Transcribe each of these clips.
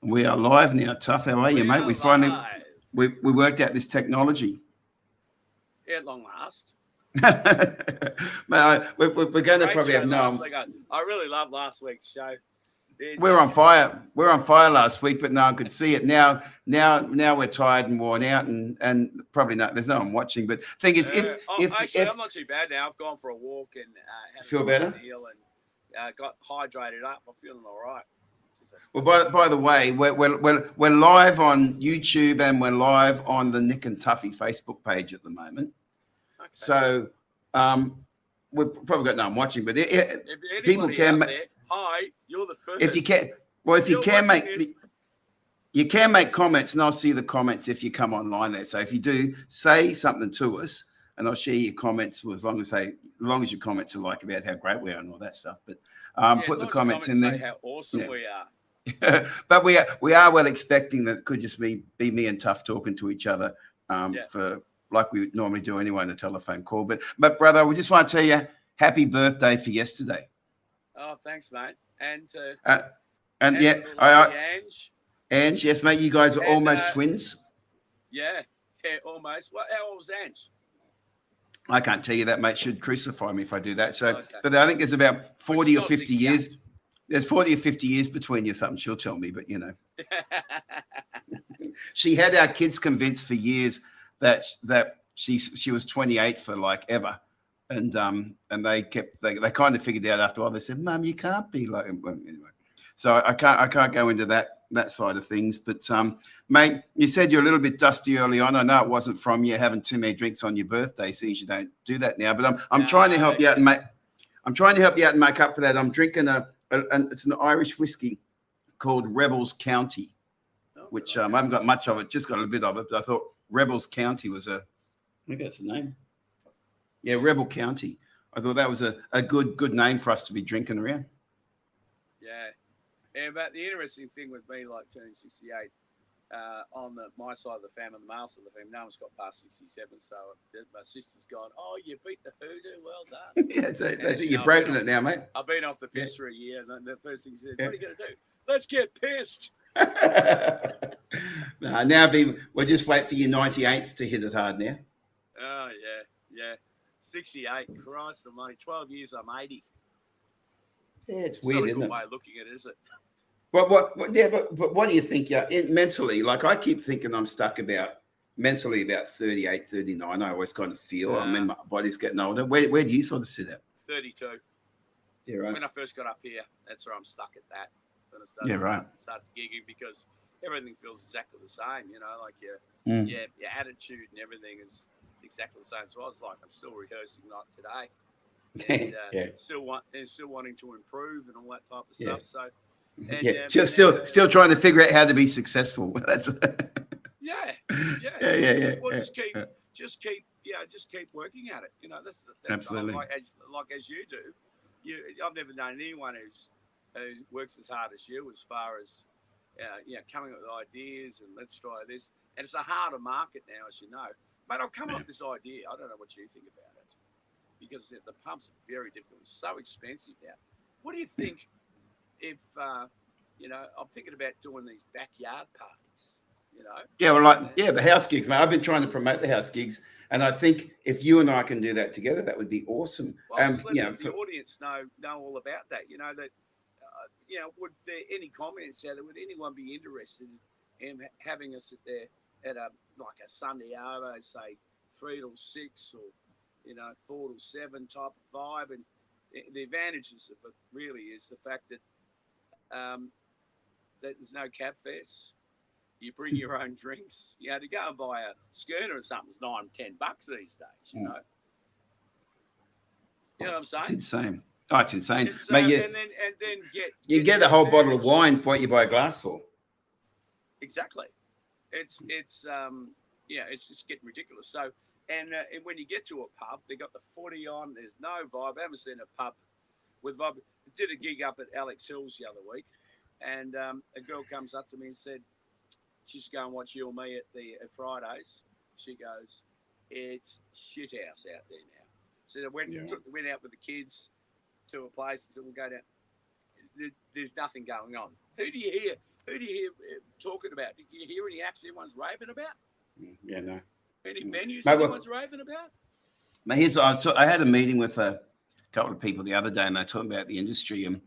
We are live now, Tough. How are you, mate? We finally live. we worked out this technology. At long last. Mate, we're going to probably have no. I really love last week's show. We're on fire. We're on fire last week, but no one could see it. Now we're tired and worn out, and probably not. There's no one watching. But the thing is, if I'm not too bad now. I've gone for a walk and had feel better. And got hydrated up. I'm feeling all right. Well, by the way, we're live on YouTube and we're live on the Nik and Tffy Facebook page at the moment. Okay. So we've probably got no one watching, but people can. Hi, you're the first. If you can, well, if you can make comments, and I'll see the comments if you come online there. So if you do, say something to us, and I'll share your comments as long as your comments are like about how great we are and all that stuff. But put the comments in there. How awesome we are. But we are well expecting that it could just be me and Tough talking to each other for like we normally do anyway in a telephone call. But brother, we just want to tell you happy birthday for yesterday. Oh, thanks, mate. And Ange, yes, mate. You guys are almost twins. Yeah, almost. How old was Ange? I can't tell you that, mate. Should crucify me if I do that. So, okay. But I think there's about 40 or 50 years. There's 40 or 50 years between you, something she'll tell me, but you know. She had our kids convinced for years that she was 28 for like ever. And they kind of figured out after a while, they said, Mum, you can't be like, well, anyway. So I can't go into that side of things. But mate, you said you're a little bit dusty early on. I know it wasn't from you having too many drinks on your birthday, since you don't do that now. But I'm trying to help you out and make up for that. I'm drinking it's an Irish whiskey called Rebels County, which I haven't got much of it, just got a little bit of it. But I thought Rebels County was maybe that's the name. Yeah, Rebel County. I thought that was a good name for us to be drinking around. Yeah. But the interesting thing with me, like turning 68, on my side of the family, the male side of the family, no one's got past 67. So my sister's gone, oh, you beat the hoodoo. Well done. Yeah, that's it. You've broken it now, mate. I've been off the piss for a year. And the first thing she said, what are you going to do? Let's get pissed. We'll just wait for your 98th to hit it hard now. Oh, yeah. 68. Christ almighty. 12 years, I'm 80. Yeah, it's weird, isn't it? Way of looking at it, is it? But what do you think? Yeah, mentally, like I keep thinking I'm stuck mentally about 38, 39. I always kind of feel. I mean, my body's getting older. Where do you sort of sit at? 32. Yeah, right. When I first got up here, that's where I'm stuck at that. When I started gigging because everything feels exactly the same. You know, like your attitude and everything is exactly the same. So I was like, I'm still rehearsing like today. And, still wanting to improve and all that type of stuff. So, still trying to figure out how to be successful. That's yeah. Well, just keep working at it. You know, that's absolutely like as you do. I've never known anyone who works as hard as you as far as coming up with ideas and let's try this. And it's a harder market now, as you know. But I've come up with this idea. I don't know what you think about it. Because the pubs are very difficult. It's so expensive now. What do you think if, I'm thinking about doing these backyard parties, you know? Yeah, well, the house gigs, mate. I've been trying to promote the house gigs. And I think if you and I can do that together, that would be awesome. Well, the audience know all about that. You know, that, would there any comments out there? Would anyone be interested in having us at a Sunday hour, say 3 till 6 or 4 till 7 type of vibe? And the advantages of it really is the fact that there's no cab fares. You bring your own drinks. You know, to go and buy a schooner or something is $9-10 these days. You know what I'm saying? It's insane. Oh, it's insane, mate. And then get a whole bottle of wine for what you buy a glass for. Exactly. It's just getting ridiculous. So. And when you get to a pub, they got the footy on. There's no vibe. I haven't seen a pub with vibe. I did a gig up at Alex Hills the other week, and a girl comes up to me and said, she used to go and watch you and me at Fridays. She goes, it's shit house out there now. So I went out with the kids to a place and said, we'll go down. There's nothing going on. Who do you hear? Who do you hear talking about? Did you hear any acts anyone's raving about? Yeah, no. Any venues Mate, anyone's raving about? Mate, I had a meeting with a couple of people the other day, and they're talking about the industry and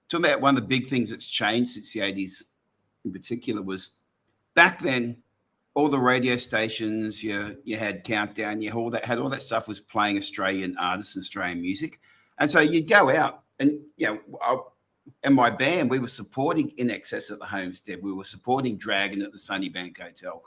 talking about one of the big things that's changed since the 80s in particular was back then, all the radio stations, you had Countdown, you had all that stuff was playing Australian artists and Australian music. And so you'd go out and, and my band, we were supporting In Excess at the Homestead. We were supporting Dragon at the Sunnybank Hotel.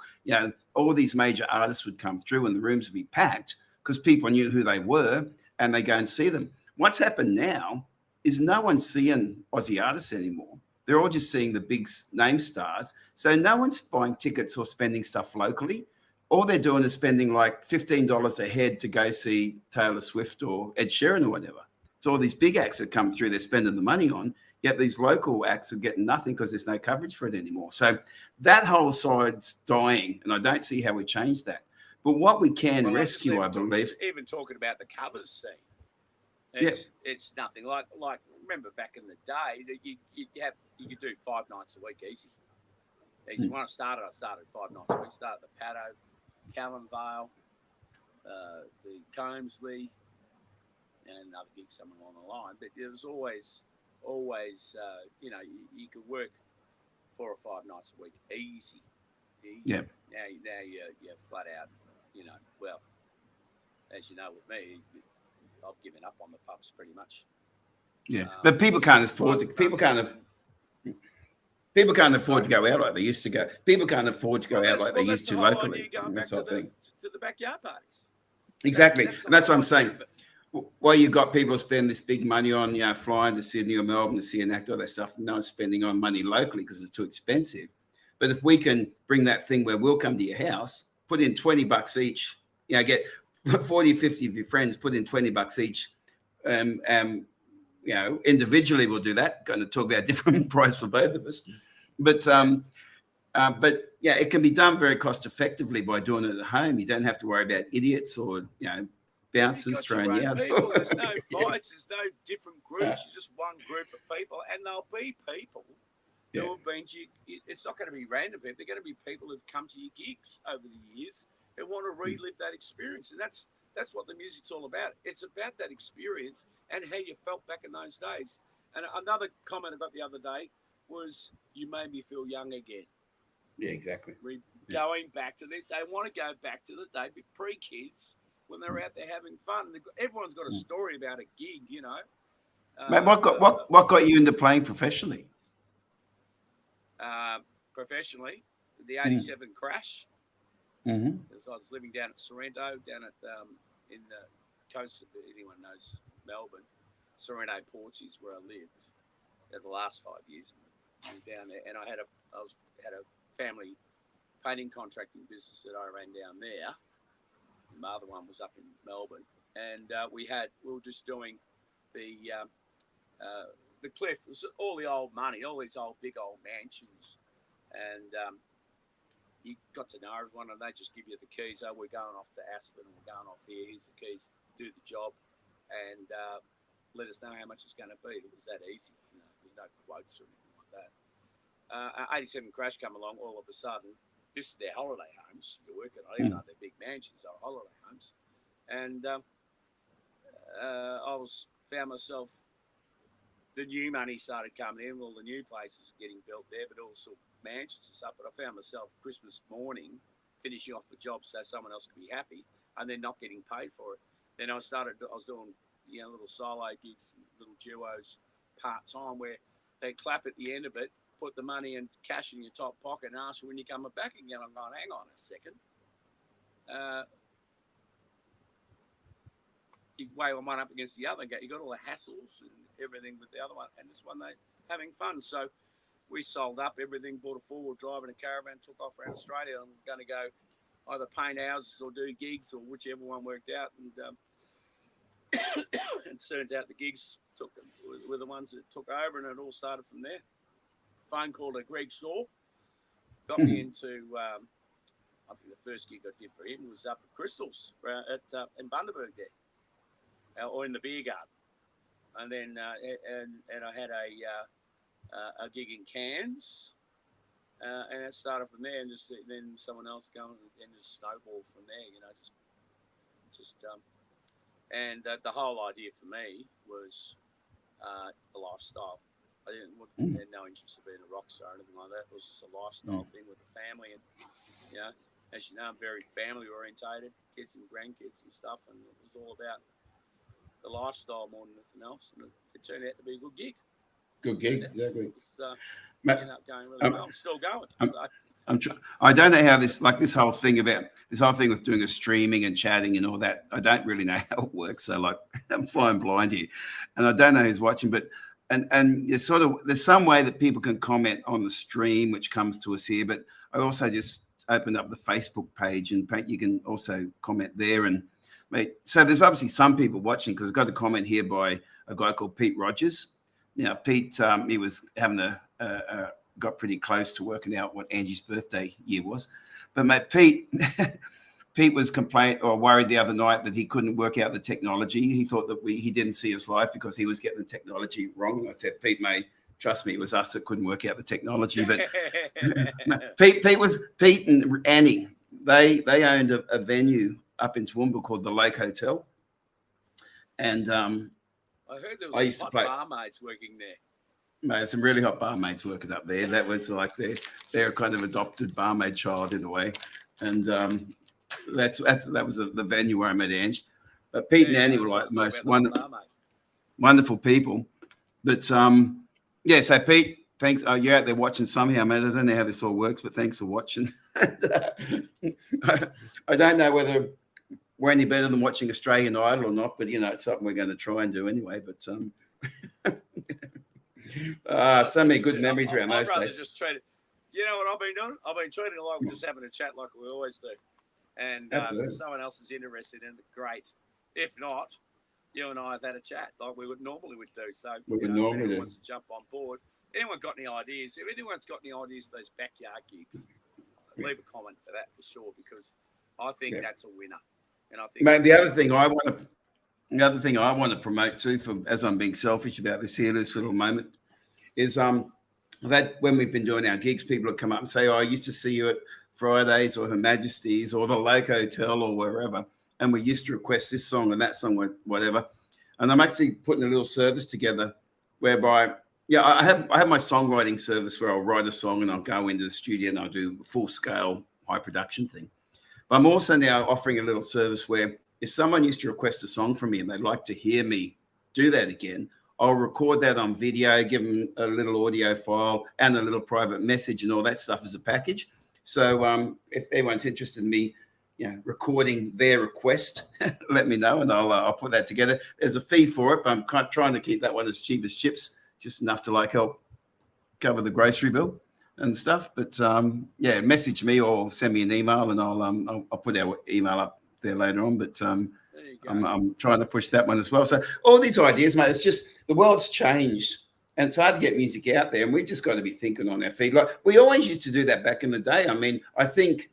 All these major artists would come through and the rooms would be packed because people knew who they were and they go and see them. What's happened now is no one's seeing Aussie artists anymore. They're all just seeing the big name stars. So no one's buying tickets or spending stuff locally. All they're doing is spending like $15 a head to go see Taylor Swift or Ed Sheeran or whatever. So all these big acts that come through, they're spending the money on, yet these local acts are getting nothing because there's no coverage for it anymore. So that whole side's dying, and I don't see how we change that. But what we can rescue, I believe... Even talking about the covers scene, it's nothing. Like remember back in the day that you could do 5 nights a week easy. When I started 5 nights a week. Started at the Paddo, Callan Vale, the Combsley, and other gigs somewhere along the line. But it was always you could work 4 or 5 nights a week easy. Yeah. Now you're flat out. Well, as you know, with me, I've given up on the pubs pretty much. Yeah, but people can't afford to. People can't afford to go out like they used to go. People can't afford to go out like they used to locally. That's the whole idea, to the backyard parties. Exactly, and that's what I'm saying. Well, you've got people spend this big money on, flying to Sydney or Melbourne to see an act, all that stuff. No one's spending on money locally because it's too expensive. But if we can bring that thing where we'll come to your house, put in $20 each, get 40, 50 of your friends, put in $20 each. Individually we'll do that. Going to talk about a different price for both of us. But it can be done very cost effectively by doing it at home. You don't have to worry about idiots or, bouncers throwing you out. People. There's no fights. There's no different groups. You're just one group of people, and there'll be people who have been to you. It's not going to be random people. They're going to be people who've come to your gigs over the years and want to relive that experience. And that's what the music's all about. It's about that experience and how you felt back in those days. And another comment I got the other day was, "You made me feel young again." Yeah, exactly. Going back to this, they want to go back to the day pre-kids when they're out there having fun. Everyone's got a story about a gig, Mate, what got you into playing professionally? Professionally, the '87 crash. Mm-hmm. Because I was living down at Sorrento, down at in the coast of anyone knows Melbourne, Sorrento Ports is where I lived for the last 5 years. Down there, and I had a family painting contracting business that I ran down there. My other one was up in Melbourne, and we were just doing the cliff. It was all the old money, all these big old mansions, and you got to know everyone, and they just give you the keys. Oh, we're going off to Aspen, we're going off here. Here's the keys. Do the job, and let us know how much it's going to be. It was that easy. There's no quotes or anything like that. 87 crash come along. All of a sudden, this is their holiday homes. You're working on, even though they're big mansions, they're holiday homes. And I found myself, the new money started coming in. All the new places are getting built there, but also mansions and stuff. But I found myself Christmas morning finishing off the job so someone else could be happy, and then not getting paid for it. Then I was doing little solo gigs, little duos, part time, where they clap at the end of it, put the money and cash in your top pocket, and ask you when you're coming back again. I'm going, hang on a second. You weigh one up against the other. You got all the hassles and everything with the other one, and this one they having fun. So we sold up everything, bought a 4-wheel drive and a caravan, took off around Australia. I'm going to go either paint houses or do gigs or whichever one worked out. And it turned out the gigs were the ones that took over, and it all started from there. Phone call to Greg Shaw, got me into. I think the first gig I did for him was up at Crystals in Bundaberg there, or in the beer garden, and then and I had a gig in Cairns, And it started from there, and just then someone else going, and just snowballed from there. And the whole idea for me was a lifestyle. I had no interest in being a rock star or anything like that. It was just a lifestyle thing with the family, and as you know, I'm very family orientated, kids and grandkids and stuff, and it was all about the lifestyle more than anything else. And it turned out to be a good gig. Good gig, exactly. Ended up going really well. I'm still going. I don't know how this whole thing with doing a streaming and chatting and all that. I don't really know how it works. So like I'm flying blind here, and I don't know who's watching. But and there's some way that people can comment on the stream, which comes to us here. But I also just opened up the Facebook page, and you can also comment there. And so there's obviously some people watching, because I've got a comment here by a guy called Pete Rogers. Pete, he was having got pretty close to working out what Angie's birthday year was. But mate, Pete was worried the other night that he couldn't work out the technology. He thought that he didn't see us live because he was getting the technology wrong. And I said, Pete, mate, trust me, it was us that couldn't work out the technology. But Pete and Annie, they owned a venue up in Toowoomba called the Lake Hotel. And I heard there was some hot barmaids working there. Mate, some really hot barmaids working up there. That was like their kind of adopted barmaid child in a way. And that was the venue where I met Ange. But Pete and Annie were like the most wonderful people. But so Pete, thanks. You're out there watching somehow, man. I don't know how this all works, but thanks for watching. I don't know whether we're any better than watching Australian Idol or not, but it's something we're going to try and do anyway. But so many good memories around those days. Just treat it. You know what I've been doing? I've been treating it like we're just having a chat like we always do. And if someone else is interested in it, great. If not, you and I have had a chat like we would normally do. So if anyone wants to jump on board, anyone got any ideas? If anyone's got any ideas for those backyard gigs, leave a comment for that for sure, because I think that's a winner. And I think, mate, the other thing I want to promote too, as I'm being selfish about this little moment, is that when we've been doing our gigs, people will come up and say, I used to see you at Fridays or Her Majesty's or the Lake Hotel or wherever, and we used to request this song and that song or whatever. And I'm actually putting a little service together whereby, I have my songwriting service where I'll write a song and I'll go into the studio and I'll do a full-scale high production thing. But I'm also now offering a little service where if someone used to request a song from me and they'd like to hear me do that again, I'll record that on video, give them a little audio file and a little private message and all that stuff as a package. So if anyone's interested in me, recording their request, let me know and I'll put that together. There's a fee for it, but I'm trying to keep that one as cheap as chips, just enough to help cover the grocery bill and stuff. But message me or send me an email and I'll put our email up there later on. But I'm trying to push that one as well. So all these ideas, mate, it's just the world's changed and it's hard to get music out there, and we've just got to be thinking on our feet. Like we always used to do that back in the day. I mean, I think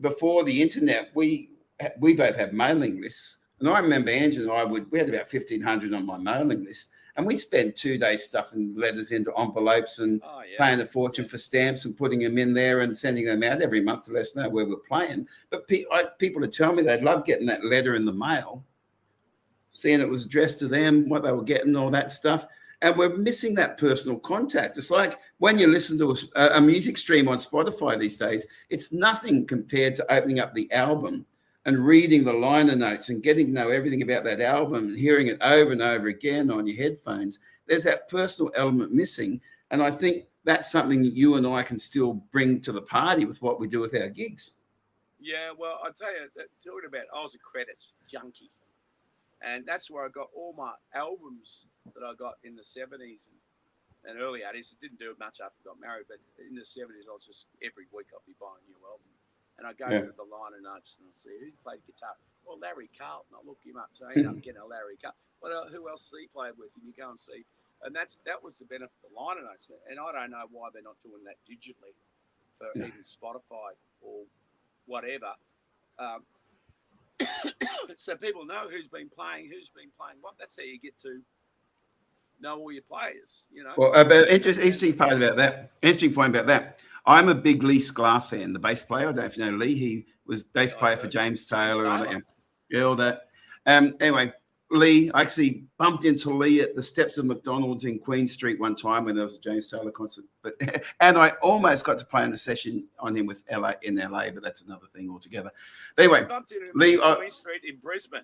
before the internet, we both had mailing lists, and I remember Ange and I we had about 1,500 on my mailing list, and we spent 2 days stuffing letters into envelopes and paying a fortune for stamps and putting them in there and sending them out every month to let us know where we're playing. But people would tell me they'd love getting that letter in the mail, seeing it was addressed to them, what they were getting, all that stuff. And we're missing that personal contact. It's like when you listen to a music stream on Spotify these days, it's nothing compared to opening up the album and reading the liner notes and getting to know everything about that album and hearing it over and over again on your headphones. There's that personal element missing. And I think that's something that you and I can still bring to the party with what we do with our gigs. Yeah, well, I'll tell you, talking about, I was a credits junkie. And that's where I got all my albums that I got in the 70s and early 80s. It didn't do much after I got married, but in the 70s, I was just, every week I'd be buying a new album. And I go through the liner notes and I'll see who played guitar. Well, Larry Carlton. I'll look him up. So I end up getting a Larry Carlton. Who else he played with? And you go and see. And that was the benefit of the liner notes. And I don't know why they're not doing that digitally for even Spotify or whatever. So people know who's been playing what. That's how you get to know all your players, Well, but interesting point about that. I'm a big Lee Sklar fan, the bass player. I don't know if you know Lee. He was bass player for James Taylor. All that. Anyway, Lee, I actually bumped into Lee at the steps of McDonald's in Queen Street one time when there was a James Taylor concert. And I almost got to play in a session on him with LA, but that's another thing altogether. But anyway, Lee, Queen Street in Brisbane.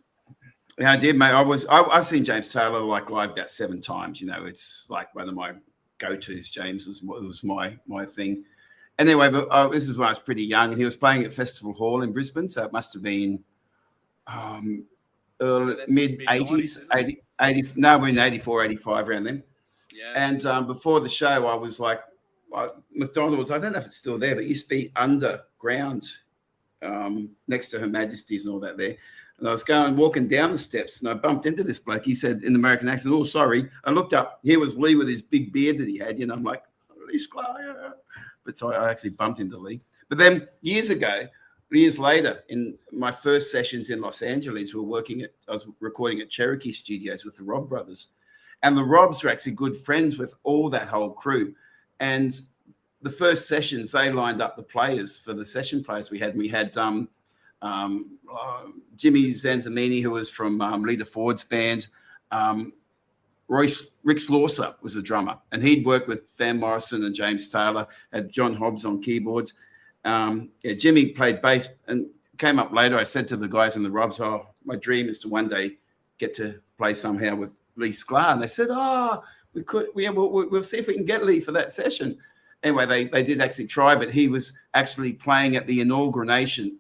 Yeah, I did, mate. I've seen James Taylor like live about 7 times. You know, it's like one of my go-tos. James was my thing. Anyway, but this is when I was pretty young. He was playing at Festival Hall in Brisbane, so it must have been mid 80s, 80. No, we're in 84, 85 around then. Yeah. And before the show, I was like, McDonald's. I don't know if it's still there, but it used to be underground, next to Her Majesty's and all that there. And I was walking down the steps, and I bumped into this bloke. He said in American accent, "Oh, sorry." I looked up. Here was Lee with his big beard that he had. You know, I'm like, Lee Sklar. But so I actually bumped into Lee. But then years later, in my first sessions in Los Angeles, I was recording at Cherokee Studios with the Robb brothers. And the Robbs were actually good friends with all that whole crew. And the first sessions, they lined up the players for the session players we had. We had Jimmy Zanzamini, who was from Lita Ford's band. Rick Slaughter was a drummer, and he'd worked with Van Morrison and James Taylor, had John Hobbs on keyboards. Jimmy played bass, and came up later. I said to the guys in the Robs, "Oh, my dream is to one day get to play somehow with Lee Sklar." And they said, "Oh, we'll see if we can get Lee for that session." Anyway, they did actually try, but he was actually playing at the inauguration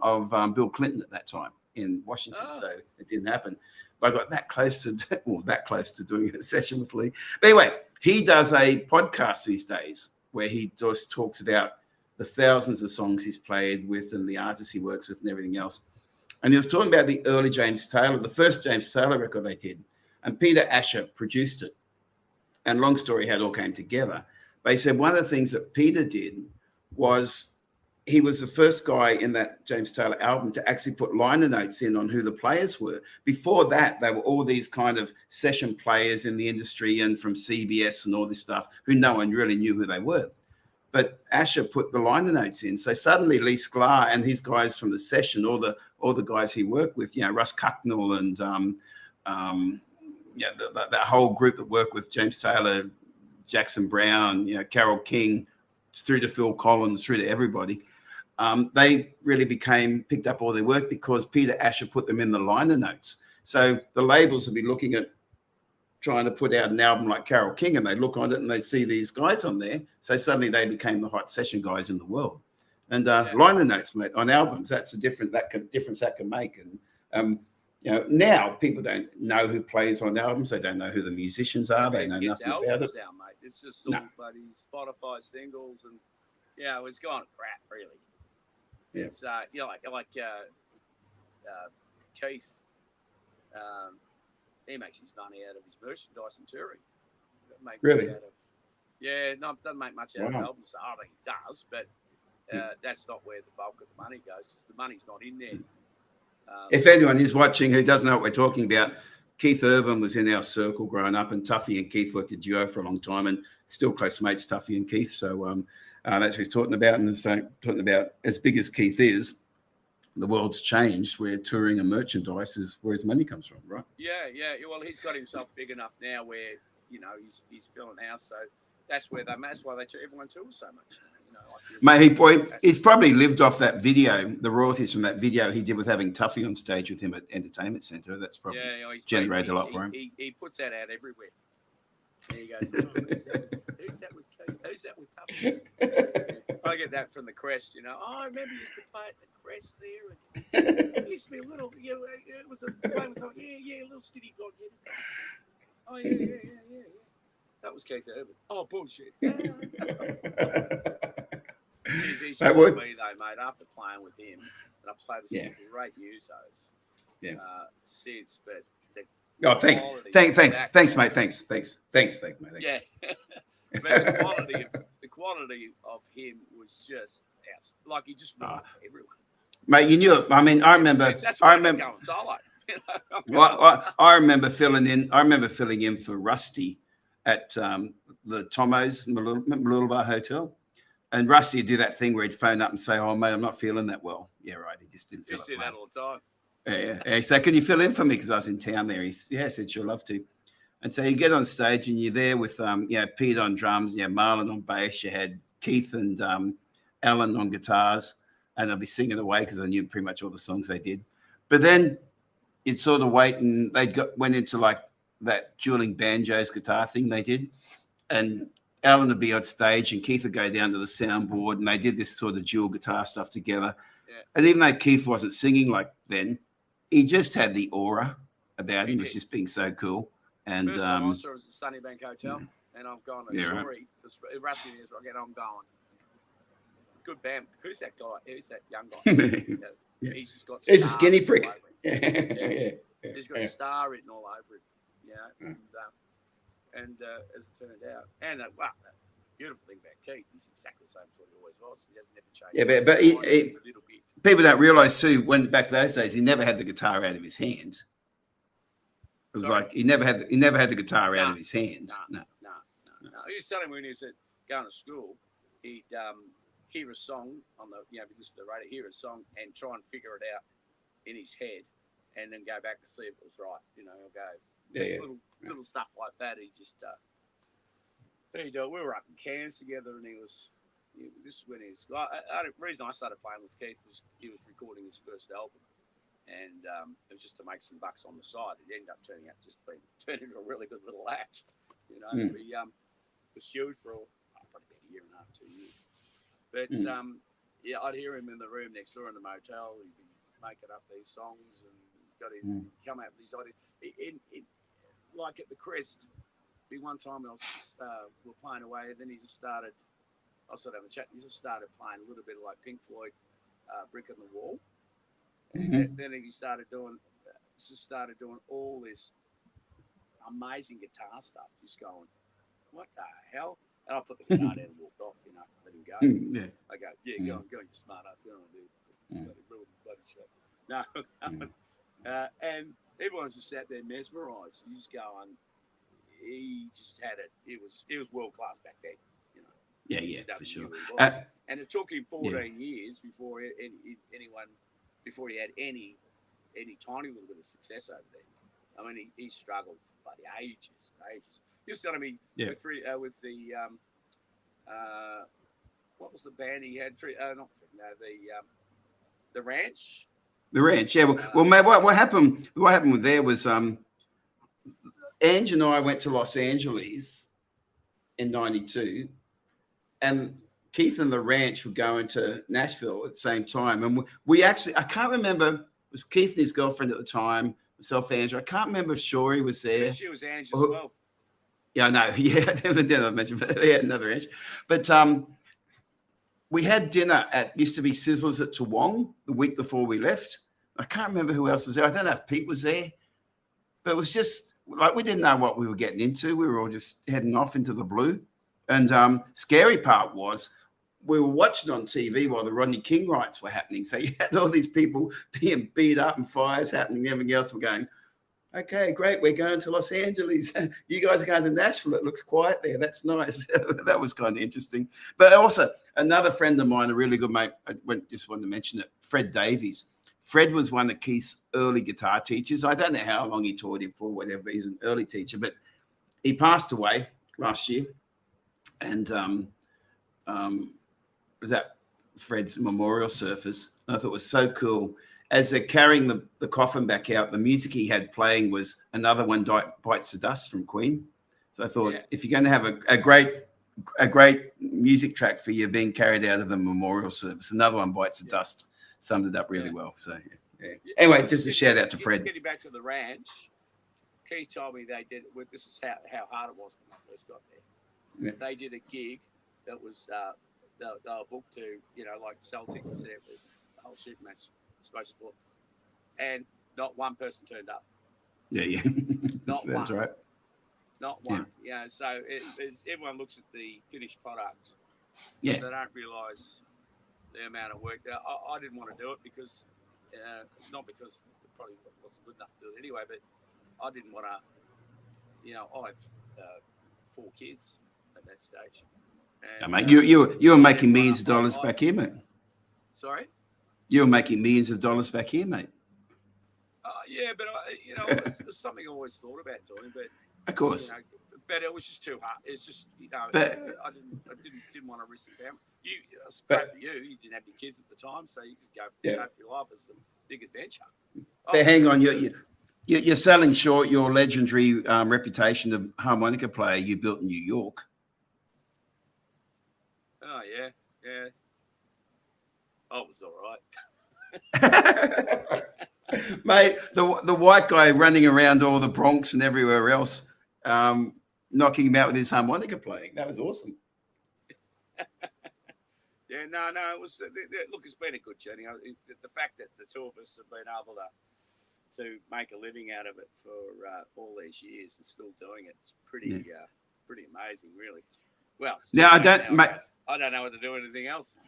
of Bill Clinton at that time in Washington, so it didn't happen. But I got that close to doing a session with Lee. But anyway, he does a podcast these days where he just talks about the thousands of songs he's played with and the artists he works with and everything else. And he was talking about the early James Taylor, the first James Taylor record they did, and Peter Asher produced it. And long story how it all came together. But he said one of the things that Peter did was he was the first guy in that James Taylor album to actually put liner notes in on who the players were. Before that, they were all these kind of session players in the industry and from CBS and all this stuff who no one really knew who they were. But Asher put the liner notes in. So suddenly Lee Sklar and his guys from the session, all the guys he worked with, Russ Cucknell and that whole group that worked with James Taylor, Jackson Brown, Carole King, through to Phil Collins, through to everybody. They really picked up all their work because Peter Asher put them in the liner notes. So the labels would be looking at trying to put out an album like Carole King, and they look on it and they see these guys on there. So suddenly they became the hot session guys in the world. And liner notes, mate, on albums, that's a difference that can make. And now people don't know who plays on albums. They don't know who the musicians are. They know nothing about it. Now, mate. It's just all bloody Spotify singles, and it's gone crap, really. Yeah. It's like Keith. He makes his money out of his merchandise and touring. Really? Doesn't make much out of albums. I think he does, but that's not where the bulk of the money goes. Because the money's not in there. If anyone is watching who doesn't know what we're talking about, Keith Urban was in our circle growing up, and Tffy and Keith worked a duo for a long time, and still close mates, Tffy and Keith. So that's what he's talking about, and talking about as big as Keith is, the world's changed. Where touring and merchandise is where his money comes from, right? Yeah. Well, he's got himself big enough now where he's filling house, so that's why everyone tours so much. Mate, he's probably lived off that video, the royalties from that video he did with having Tffy on stage with him at Entertainment Centre. That's probably generated a lot for him. He puts that out everywhere. And he goes, who's that with Keith? Who's that with Tffy? I get that from the Crest, I remember you used to play at the Crest there. And it used to be a little, it was a famous song. Yeah, a little skinny god. Oh, yeah. That was Keith Urban. Oh, bullshit. He's me though, mate. After playing with him, and I played with some great musos. Yeah. Since, but thanks, mate. Thanks, mate. Yeah. But the quality of him was just like he just moved everyone. Mate, you knew it. I mean, I remember. Going solo. I remember filling in for Rusty at the Tomo's Maluluba Hotel. And Rusty would do that thing where he'd phone up and say, "Oh, mate, I'm not feeling that well." Yeah, right. He just didn't feel it. You see that all the time. Yeah. So can you fill in for me? Because I was in town there. I said, sure, love to. And so you get on stage and you're there with, Pete on drums, Marlon on bass. You had Keith and Alan on guitars, and they'll be singing away because I knew pretty much all the songs they did. But then you'd sort of wait, and went into like that dueling banjos guitar thing they did, and Alan would be on stage and Keith would go down to the soundboard, and they did this sort of dual guitar stuff together. Yeah. And even though Keith wasn't singing like then, he just had the aura about him. It was just being so cool. And first time I saw it was at Sunnybank Hotel, and I've gone to Shorey. Right. Rusty is again. I'm going. Good band. Who's that guy? Who's that young guy? Yeah. He's just got. He's a skinny prick. Yeah. He's got a star written all over it. Yeah. And as it turned out, and the beautiful thing about Keith, he's exactly the same as what he always was. He hasn't ever changed. Yeah, but he people don't realise too. When back those days, he never had the guitar out of his hand. It was like he never had the guitar out of his hand. No. He was telling me when he was going to school, he'd hear a song on the listen to the radio, hear a song and try and figure it out in his head, and then go back to see if it was right. He'll go little stuff like that. He just we were up in Cairns together, and this is when he was. The reason I started playing with Keith was he was recording his first album. And it was just to make some bucks on the side. It ended up turning into a really good little act. We pursued for probably about a year and a half, 2 years. But I'd hear him in the room next door in the motel. He'd be making up these songs and come out with these ideas. Like at the Crest, one time I was we're playing away, and then he just started. I was sort of having a chat. He just started playing a little bit like Pink Floyd, "Brick in the Wall." And then he started doing all this amazing guitar stuff. Just going, what the hell? And I put the guitar down and walked off. Let him go. I go, go on, you smart ass. I don't want to do bloody shit. No, and everyone's just sat there mesmerised. You just going, he just had it. It was world class back then. Yeah, for sure. And it took him 14 years before anyone. Before he had any tiny little bit of success over there. I mean, he struggled for bloody ages. He was telling me with the what was the band he had? The Ranch. The Ranch, yeah. Well, mate, what happened? What happened there was Ange and I went to Los Angeles in '92, and Keith and the Ranch were going to Nashville at the same time. And we actually, I can't remember, it was Keith and his girlfriend at the time, myself, Andrew. I can't remember if Shorey was there. Yeah, she was Ange as well. Yeah, I know. Yeah, I didn't mention, but we had another Ange. But we had dinner at, used to be Sizzlers at Toowong the week before we left. I can't remember who else was there. I don't know if Pete was there. But it was just, like, we didn't know what we were getting into. We were all just heading off into the blue. And scary part was, we were watching on TV while the Rodney King riots were happening. So you had all these people being beat up and fires happening and everything else. We're going, okay, great. We're going to Los Angeles. You guys are going to Nashville. It looks quiet there. That's nice. That was kind of interesting. But also another friend of mine, a really good mate, just wanted to mention it, Fred Davies. Fred was one of Keith's early guitar teachers. I don't know how long he taught him for, whatever. He's an early teacher, but he passed away last year. And was that Fred's memorial service. I thought it was so cool. As they're carrying the coffin back out, the music he had playing was Another One Bites the Dust from Queen. So I thought, if you're going to have a great music track for you being carried out of the memorial service, Another One Bites the Dust summed it up really well. So anyway, just a shout out to Fred. Getting back to the Ranch, Keith told me they did. This is how hard it was when I first got there. Yeah. They did a gig that was. They were booked to, like Celtics there with the whole shooting match supposed to book. And not one person turned up. Yeah. Not That's one. right. Not one. Yeah. So everyone looks at the finished product. Yeah. They don't realise the amount of work. I didn't want to do it because, not because it probably wasn't good enough to do it anyway, but I didn't want to, I have 4 kids at that stage. And, mate, you were making millions of dollars back here, mate. Sorry? You were making millions of dollars back here, mate. Yeah, but it's something I always thought about doing, but of course, but it was just too hard. It's just but, I didn't want to risk the family. It's great for you. You didn't have your kids at the time, so you could go for your life as a big adventure. But hang on, you're selling short your legendary reputation of harmonica player you built in New York. Oh yeah. Oh, it was all right. Mate, the white guy running around all the Bronx and everywhere else, knocking him out with his harmonica playing. That was awesome. Yeah, no, it was. Look, it's been a good journey. The fact that the two of us have been able to make a living out of it for all these years and still doing it, it's pretty amazing, really. Well, now I don't know what to do anything else.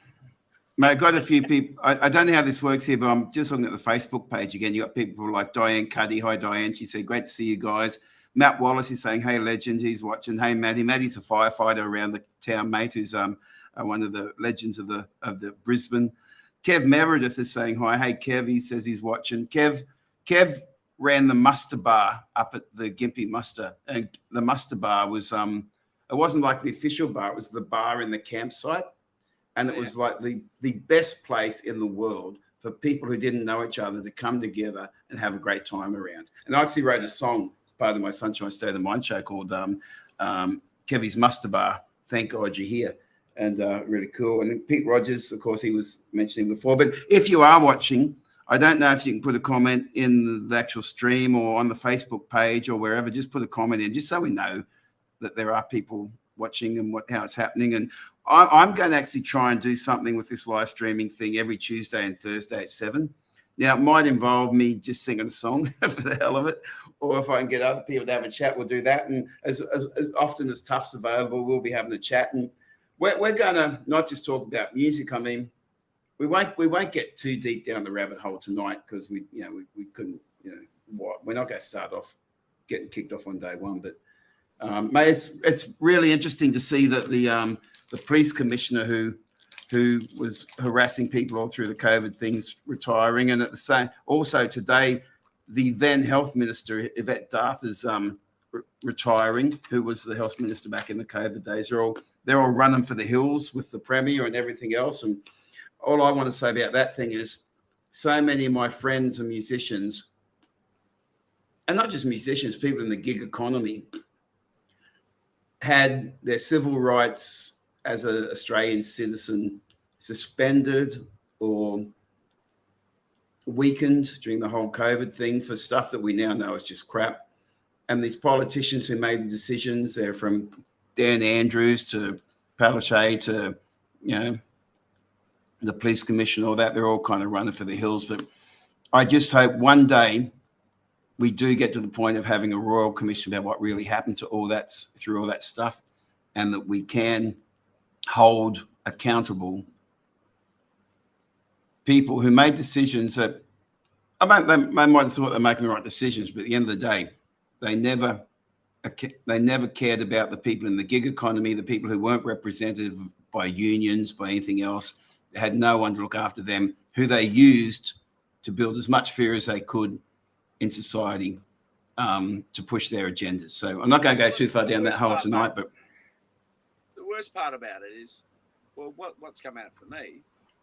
Mate, I've got a few people. I don't know how this works here, but I'm just looking at the Facebook page again. You got people like Diane Cuddy. Hi, Diane. She said, "Great to see you guys." Matt Wallace is saying, "Hey, legends." He's watching. Hey, Matty. Matty's a firefighter around the town, mate. Who's one of the legends of the Brisbane. Kev Meredith is saying hi. Hey, Kev. He says he's watching. Kev ran the muster bar up at the Gympie Muster, and the muster bar was it wasn't like the official bar. It was the bar in the campsite. And it was like the best place in the world for people who didn't know each other to come together and have a great time around. And I actually wrote a song as part of my Sunshine State of Mind show called Kevy's Muster Bar. Thank God you're here. And really cool. And then Pete Rogers, of course, he was mentioning before. But if you are watching, I don't know if you can put a comment in the actual stream or on the Facebook page or wherever. Just put a comment in, just so we know that there are people watching and how it's happening. And I'm going to actually try and do something with this live streaming thing every Tuesday and Thursday at 7. Now, it might involve me just singing a song for the hell of it, or if I can get other people to have a chat, we'll do that. And as often as Tuff's available, we'll be having a chat. And we're going to not just talk about music. I mean, we won't get too deep down the rabbit hole tonight because we couldn't, we're not going to start off getting kicked off on day one. But mate, it's really interesting to see that the police commissioner who was harassing people all through the COVID things retiring, and at the same also today, the then health minister Yvette Darth is retiring, who was the health minister back in the COVID days. They're all running for the hills with the premier and everything else. And all I want to say about that thing is, so many of my friends and musicians, and not just musicians, people in the gig economy, had their civil rights as an Australian citizen suspended or weakened during the whole COVID thing for stuff that we now know is just crap. And these politicians who made the decisions, they're from Dan Andrews to Palaszczuk to, the police commission, all that, they're all kind of running for the hills. But I just hope one day we do get to the point of having a royal commission about what really happened to all that, through all that stuff, and that we can hold accountable people who made decisions that they might have thought they're making the right decisions, but at the end of the day, they never cared about the people in the gig economy, the people who weren't represented by unions, by anything else. They had no one to look after them, who they used to build as much fear as they could in society to push their agendas. So I'm not going to go too far down that hole tonight, but the worst part about it is, well, what's come out for me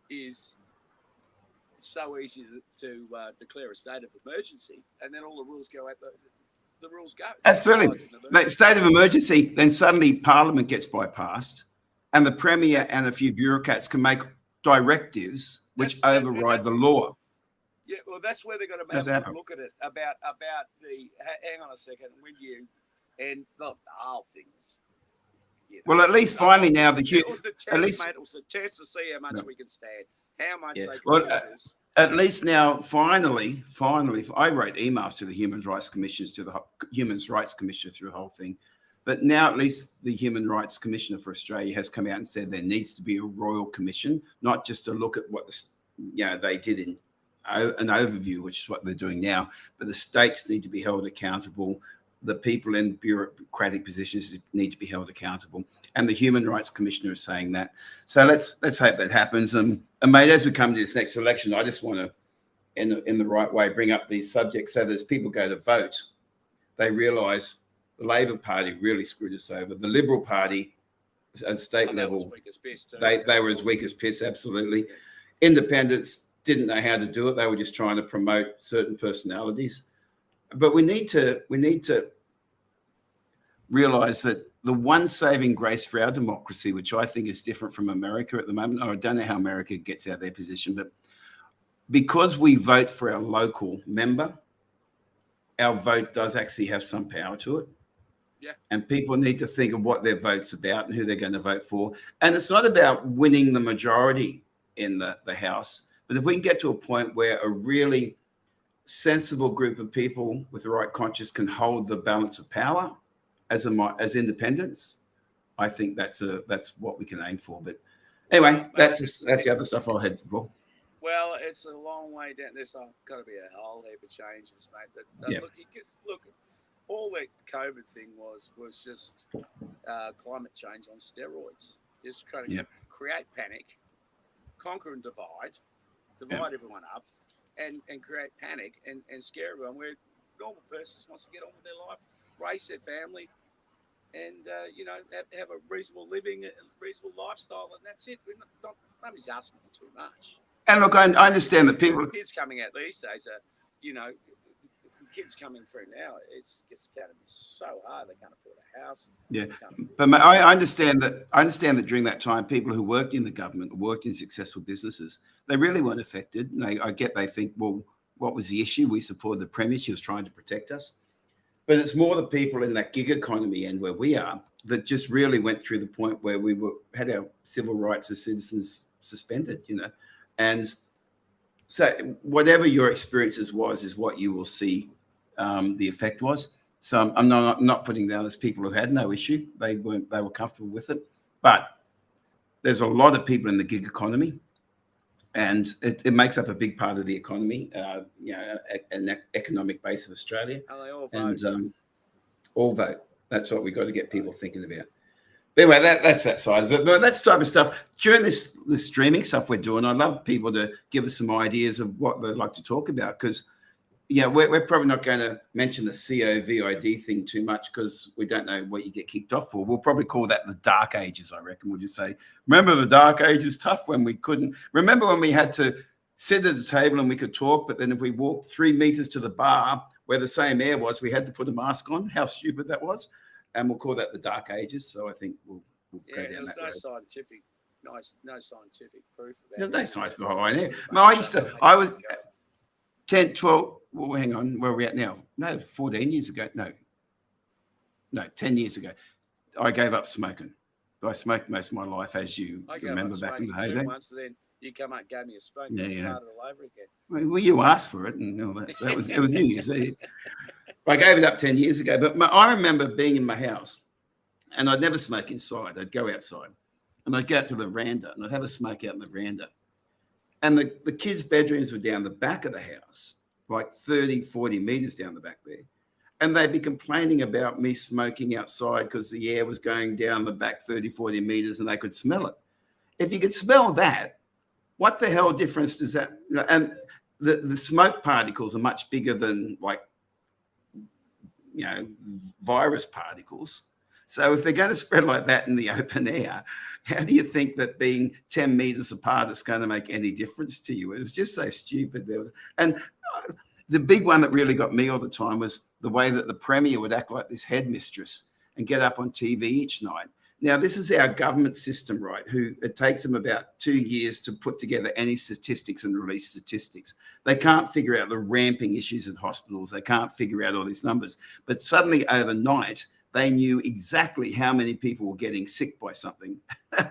is it's so easy to declare a state of emergency, and then all the rules go out the rules go. Absolutely. Like state of emergency, then suddenly Parliament gets bypassed, and the Premier and a few bureaucrats can make directives which override the law. Yeah, well, that's where they're going to have a look at it about the. Hang on a second, when you and the whole things. Well, at least finally now the it was a test, mate. It was a test to see how much we can stand, how much they can do this. At least now, finally, I wrote emails to the Human Rights Commission through the whole thing. But now at least the Human Rights Commissioner for Australia has come out and said there needs to be a royal commission, not just to look at what they did in an overview, which is what they're doing now. But the states need to be held accountable. The people in bureaucratic positions need to be held accountable. and the Human Rights Commissioner is saying that. So let's hope that happens. And mate, as we come to this next election, I just want to, in the right way, bring up these subjects so that as people go to vote, they realise the Labor Party really screwed us over. The Liberal Party, at state level, they were as weak as piss, absolutely. Yeah. Independents didn't know how to do it. They were just trying to promote certain personalities. But we need to realise that the one saving grace for our democracy, which I think is different from America at the moment, I don't know how America gets out of their position, but because we vote for our local member, our vote does actually have some power to it. Yeah. And people need to think of what their vote's about and who they're going to vote for. And it's not about winning the majority in the House, but if we can get to a point where a really sensible group of people with the right conscience can hold the balance of power as independents, I think that's what we can aim for. But anyway, that's the other stuff I'll head for. Well, it's a long way down. There's got to be a whole heap of changes, mate. Yeah. Look, all that COVID thing was just climate change on steroids. Just trying to create panic, conquer and divide everyone up, and create panic and scare everyone. Where a normal person just wants to get on with their life, raise their family, and have a reasonable living, a reasonable lifestyle, and that's it. Nobody's asking for too much. And look, I understand that people, kids coming out these days are, kids coming through now, it's going to be so hard. They can't afford a house. Yeah, but I understand that during that time, people who worked in the government, worked in successful businesses, they really weren't affected. They think, well, what was the issue? We supported the Premier. She was trying to protect us. But it's more the people in that gig economy end where we are that just really went through the point where we had our civil rights as citizens suspended, And so whatever your experiences was is what you will see the effect was. So I'm not putting down as people who had no issue. They were comfortable with it. But there's a lot of people in the gig economy, and it makes up a big part of the economy, an economic base of Australia. And they all vote. And all vote. That's what we've got to get people thinking about. But anyway, that's that side of it. But that's the type of stuff. During this streaming stuff we're doing, I'd love people to give us some ideas of what they'd like to talk about, because we're probably not going to mention the COVID thing too much because we don't know what you get kicked off for. We'll probably call that the dark ages, I reckon. We'll just say, remember the dark ages, tough when we couldn't. Remember when we had to sit at the table and we could talk, but then if we walked 3 meters to the bar where the same air was, we had to put a mask on. How stupid that was. And we'll call that the dark ages. So I think we'll go down that road. There's no scientific proof of that. There's no science behind it. I was 10, 12, well, hang on, where are we at now? No, 14 years ago. No, 10 years ago. I gave up smoking. I smoked most of my life, as you remember back in the heyday. Once, then you come up and gave me a smoke and started all over again. Well, you asked for it, and all that. So it was New Year's Eve. I gave it up 10 years ago, but I remember being in my house, and I'd never smoke inside. I'd go outside, and I'd go out to the veranda, and I'd have a smoke out in the veranda. And the kids' bedrooms were down the back of the house, like 30, 40 meters down the back there. And they'd be complaining about me smoking outside because the air was going down the back 30, 40 meters, and they could smell it. If you could smell that, what the hell difference does that? And the smoke particles are much bigger than virus particles. So if they're going to spread like that in the open air, how do you think that being 10 meters apart is going to make any difference to you? It was just so stupid. The big one that really got me all the time was the way that the Premier would act like this headmistress and get up on TV each night. Now, this is our government system, right? It takes them about 2 years to put together any statistics and release statistics. They can't figure out the ramping issues at hospitals. They can't figure out all these numbers. But suddenly overnight, they knew exactly how many people were getting sick by something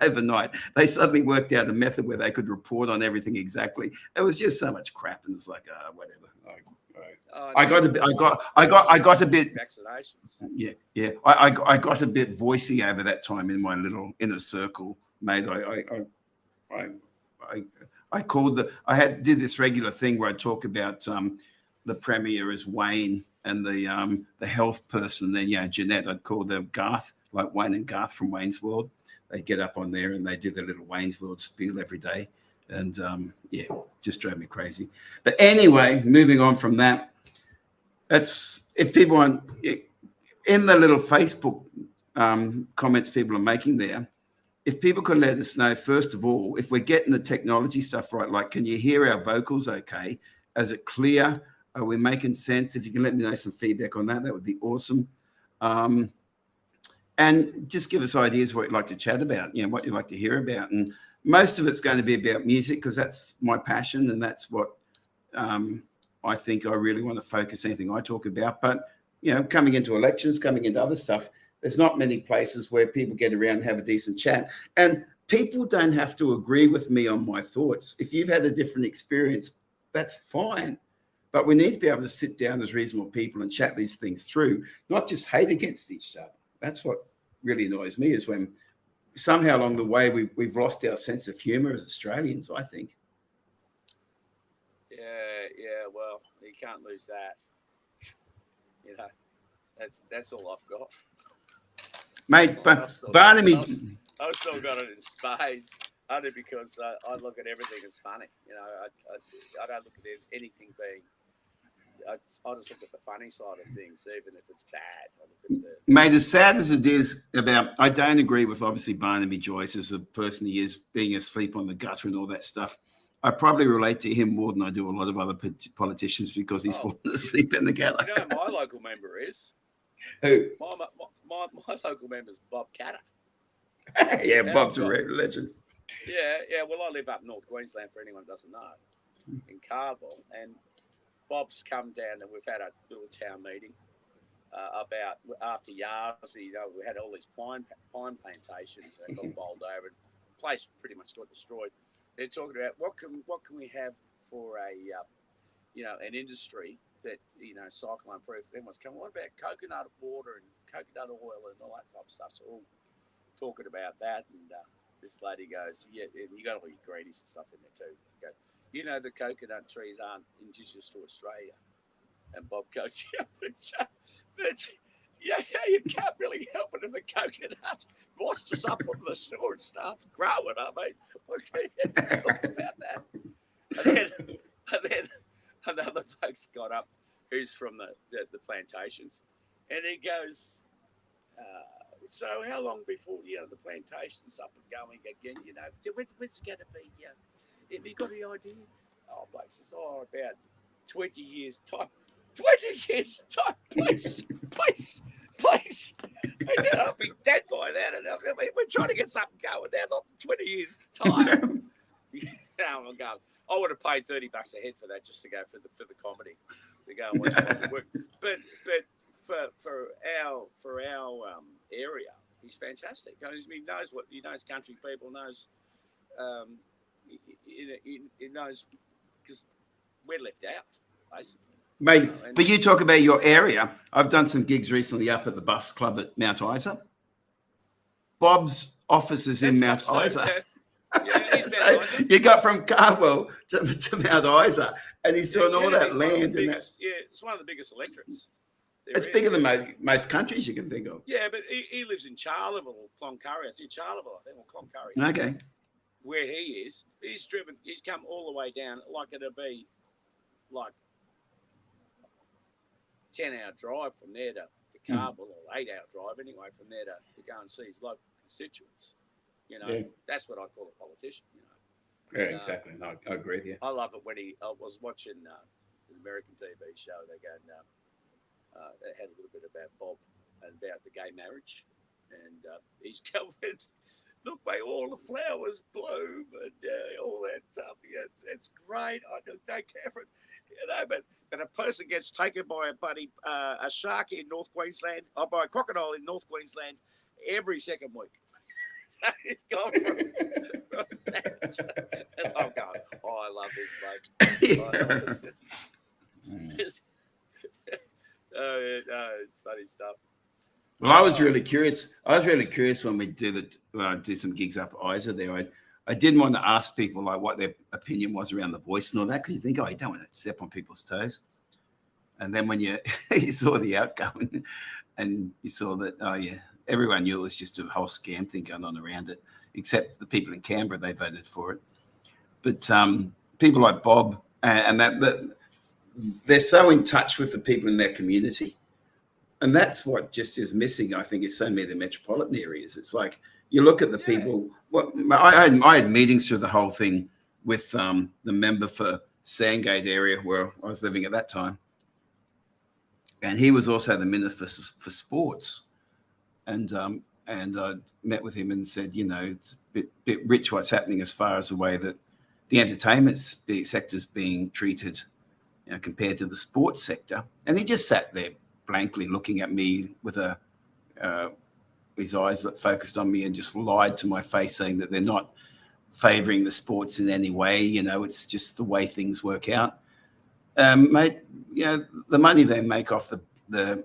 overnight. They suddenly worked out a method where they could report on everything exactly. It was just so much crap, and it's like, whatever. I got a bit. Vaccinations. Yeah. I got a bit voicey over that time in my little inner circle, mate. I did this regular thing where I talk about the Premier as Wayne and the health person. Then Jeanette, I'd call them Garth. like Wayne and Garth from Wayne's World. They get up on there and they do their little Wayne's World spiel every day. And yeah, just drove me crazy. But anyway, moving on from that, that's if people want in the little Facebook comments people are making there, if people could let us know, first of all, if we're getting the technology stuff right, like, can you hear our vocals okay? Is it clear? Are we making sense? If you can let me know some feedback on that, that would be awesome. And just give us ideas of what you'd like to chat about, you know, what you'd like to hear about. And most of it's going to be about music because that's my passion and that's what I think I really want to focus anything I talk about. But, you know, coming into elections, coming into other stuff, there's not many places where people get around and have a decent chat. And people don't have to agree with me on my thoughts. If you've had a different experience, that's fine. But we need to be able to sit down as reasonable people and chat these things through, not just hate against each other. That's what really annoys me, is when somehow along the way we've lost our sense of humor as Australians, I think. Yeah, well, you can't lose that. You know, that's all I've got. Mate, Barnaby... I've still got it in spades, only because I look at everything as funny. You know, I don't look at anything being... I just look at the funny side of things, even if it's bad. Mate, as sad as it is about... I don't agree with, obviously, Barnaby Joyce as the person he is, being asleep on the gutter and all that stuff. I probably relate to him more than I do a lot of other politicians because he's fallen asleep in the gutter. You know who my local member is? Who? My local member is Bob Catter. Yeah, Bob's a legend. Yeah. Well, I live up North Queensland, for anyone who doesn't know, in Carville. And Bob's come down and we've had a little town meeting about after Yarsi, you know, we had all these pine plantations that got bowled over and the place pretty much got destroyed. They're talking about what can we have for a an industry that, you know, cyclone proof. Everyone's coming, what about coconut water and coconut oil and all that type of stuff? So we're all talking about that, and this lady goes, yeah, and you got all your greenies and stuff in there too. Go, you know, the coconut trees aren't indigenous to Australia. And Bob goes, yeah, but you can't really help it if the coconut washes up on the shore and starts growing. I mean, okay, talk about that. And then another bloke's got up who's from the plantations, and he goes, so how long before, you know, the plantation's up and going again, you know, when's it going to be, have you got any idea? Oh, bloke says, about 20 years time. 20 years time, please. And then I'll be dead by then. And I mean, we're trying to get something going now, not 20 years time. I'm going, I would have paid $30 a head for that just to go for the comedy, to go and watch the work. But for our area, he's fantastic. I mean, he knows country people, knows he knows, because we're left out basically. Mate, but you talk about your area. I've done some gigs recently up at the Bus Club at Mount Isa. Bob's office is in Mount Isa. Yeah, he's Mount Isa. You got from Carwell to Mount Isa, and he's doing all that land. It's one of the biggest electorates. It's bigger than most countries you can think of. Yeah, but he lives in Charleville or Cloncurry. It's in Charleville, I think, or Cloncurry. Okay. Where he is, he's come all the way down, like it'll be like 10-hour drive from there to Carville, or 8-hour drive anyway from there to go and see his local constituents. You know, that's what I call a politician. You know. Yeah, exactly. No, I agree with you. I love it when I was watching an American TV show. They had a little bit about Bob and about the gay marriage, and he's covered. Look, mate, all the flowers bloom and all that stuff. Yeah, it's great. I don't care for it, you know, but a person gets taken by a shark in North Queensland, or by a crocodile in North Queensland every second week. So it's gone from that. That's how I'm going. Oh, I love this bloke. It's funny stuff. Well, I was really curious. When we do some gigs up at Isa there. I didn't want to ask people like what their opinion was around the voice and all that, because you think, you don't want to step on people's toes. And then when you saw the outcome and you saw that, everyone knew it was just a whole scam thing going on around it, except the people in Canberra, they voted for it. But people like Bob and that they're so in touch with the people in their community. And that's what just is missing, I think, is so many of the metropolitan areas. It's like you look at the people. Well, I had meetings through the whole thing with the member for Sandgate area where I was living at that time. And he was also the minister for sports. And I met with him and said, you know, it's a bit rich what's happening as far as the way that the entertainment sector is being treated, you know, compared to the sports sector. And he just sat there blankly looking at me with his eyes that focused on me and just lied to my face, saying that they're not favouring the sports in any way. You know, it's just the way things work out. Mate, you know, the money they make off the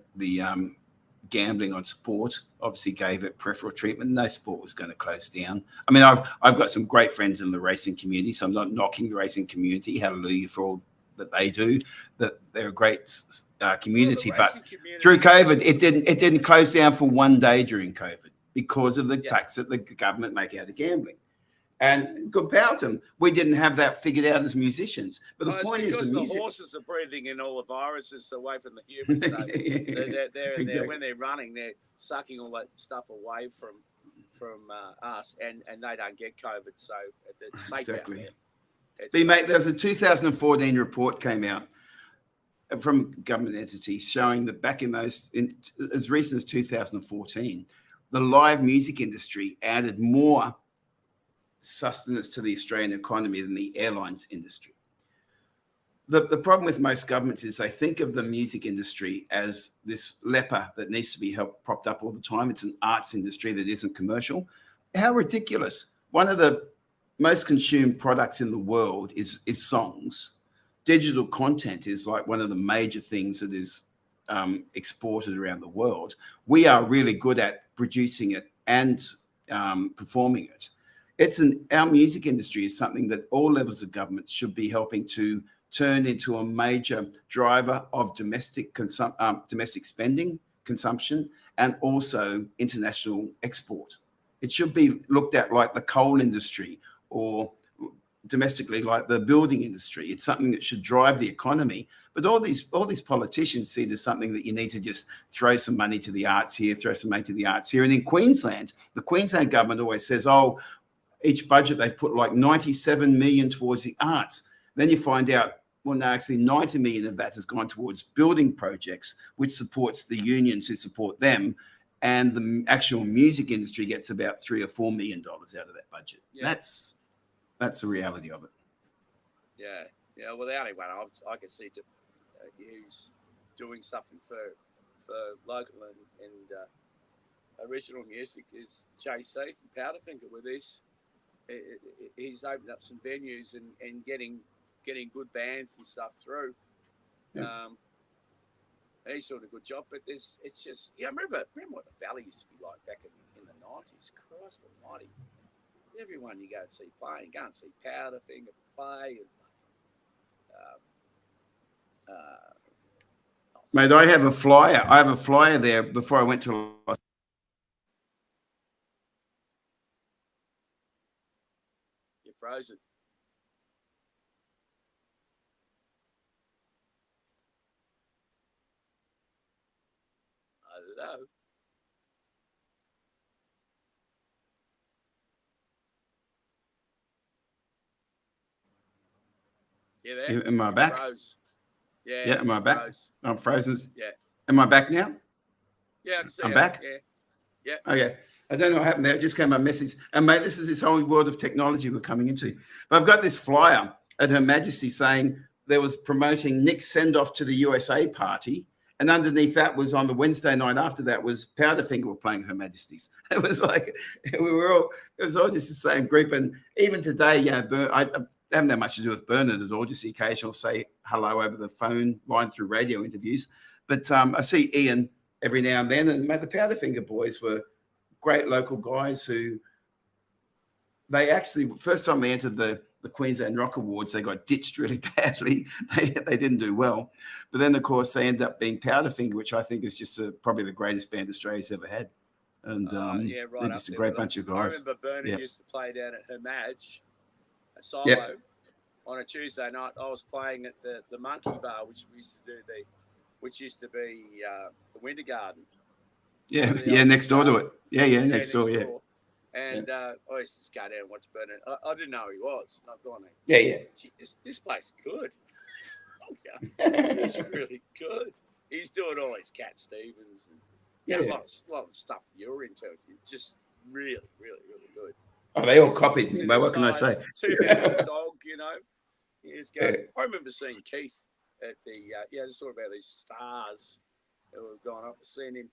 gambling on sport obviously gave it preferential treatment. No sport was going to close down. I mean, I've got some great friends in the racing community, so I'm not knocking the racing community. Hallelujah for all that they do, that they're a great community. But through COVID, it didn't close down for one day during COVID because of the tax that the government make out of gambling. And good power to them. We didn't have that figured out as musicians. But the point is, because the horses are breathing in all the viruses away from the humans. So they're when they're running, they're sucking all that stuff away from us, and they don't get COVID. So it's safe out there. Mate, there's a 2014 report came out from government entities showing that back in as recent as 2014, the live music industry added more sustenance to the Australian economy than the airlines industry. The problem with most governments is they think of the music industry as this leper that needs to be propped up all the time. It's an arts industry that isn't commercial. How ridiculous. One of the most consumed products in the world is songs. Digital content is like one of the major things that is exported around the world. We are really good at producing it and performing it. Our music industry is something that all levels of government should be helping to turn into a major driver of domestic spending, consumption, and also international export. It should be looked at like the coal industry or domestically like the building industry. It's something that should drive the economy. But all these politicians see it as something that you need to just throw some money to the arts here, throw some money to the arts here. And in Queensland, the Queensland government always says, oh, each budget they've put like 97 million towards the arts. Then you find out, well, no, actually 90 million of that has gone towards building projects, which supports the unions who support them. And the actual music industry gets about $3 or $4 million out of that budget. Yeah. That's the reality of it. Yeah. Well, the only one I can see who's doing something for local and original music is JC from Powderfinger with this. He's opened up some venues and getting good bands and stuff through. Yeah. He's doing a good job, but it's just remember what the Valley used to be like back in the 90s. Christ almighty. Everyone you go and see playing, go and see Powderfinger play. Mate, I have a flyer. I have a flyer there before I went to. You're frozen. Hello. You there? Am I back? Froze. Yeah, am I back? Froze. I'm frozen. Yeah. Am I back now? Yeah, I can see I'm back? Yeah. Okay. I don't know what happened there. It just came a message. And mate, this is this whole world of technology we're coming into. But I've got this flyer at Her Majesty saying there was promoting Nick's send-off to the USA party. And underneath that was on the Wednesday night after that was Powderfinger were playing Her Majesties. It was like, it was all just the same group. And even today, I haven't had much to do with Bernard at all, just the occasional say hello over the phone line through radio interviews. But I see Ian every now and then. And mate, the Powderfinger boys were great local guys who they actually, first time they entered the Queensland Rock Awards, they got ditched really badly. They didn't do well. But then, of course, they ended up being Powderfinger, which I think is just probably the greatest band Australia's ever had. and yeah, right, they're just a great bunch of guys. I remember Bernard used to play down at her match, a solo. Yep. On a Tuesday night, I was playing at the Monkey Bar, which we used to do which used to be the Winter Garden. Yeah, next door to it. Yeah, next door. And I used to just go down and watch Bernard. I didn't know who he was. I thought, yeah. This place is good. Oh, yeah, he's really good. He's doing all these Cat Stevens and a lot of stuff you're into. Just really, really, really good. Oh, they all copied me. What can I say? Two-headed dog, you know. I remember seeing Keith at the just talking about these stars who have gone up. Seeing him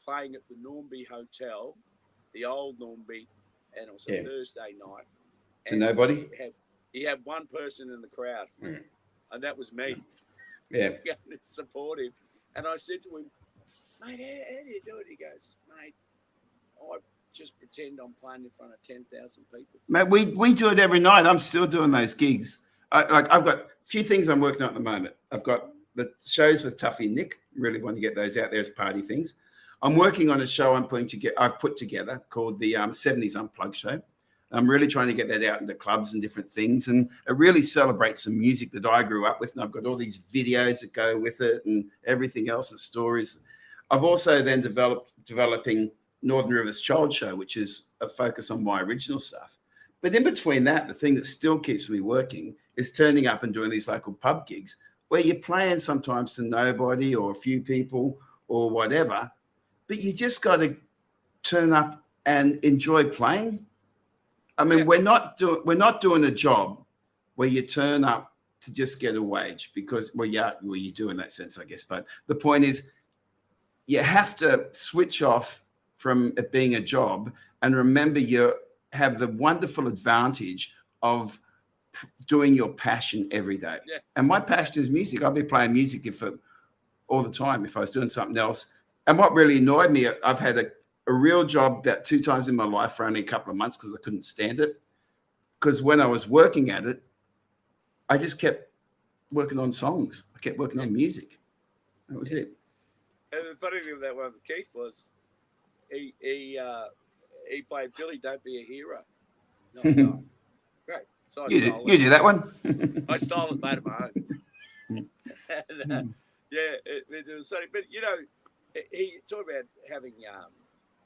playing at the Normby Hotel, the old Normby, and it was a Thursday night. To nobody? He had one person in the crowd, and that was me. Yeah. Supportive. And I said to him, mate, how do you do it? He goes, mate, I just pretend I'm playing in front of 10,000 people. Mate, we do it every night. I'm still doing those gigs. I've got a few things I'm working on at the moment. I've got the shows with Tffy and Nik. Really want to get those out there as party things. I'm working on a show I've put together called the 70s Unplugged Show. I'm really trying to get that out into clubs and different things. And it really celebrates some music that I grew up with. And I've got all these videos that go with it and everything else, the stories. I've also then developing Northern Rivers Child Show, which is a focus on my original stuff. But in between that, the thing that still keeps me working is turning up and doing these local pub gigs where you're playing sometimes to nobody or a few people or whatever, but you just got to turn up and enjoy playing. I mean, we're not doing a job where you turn up to just get a wage because, you do in that sense, I guess. But the point is you have to switch off from it being a job and remember you have the wonderful advantage of doing your passion every day. Yeah. And my passion is music. I'll be playing music all the time if I was doing something else. And what really annoyed me, I've had a real job about 2 times in my life for only a couple of months because I couldn't stand it. Because when I was working at it, I just kept working on songs. I kept working on music. That was it. And the funny thing with that one with Keith was he played Billy Don't Be a Hero. No, great. So you do that one. I stole it, made it my own. And, it was funny. But, he talked about having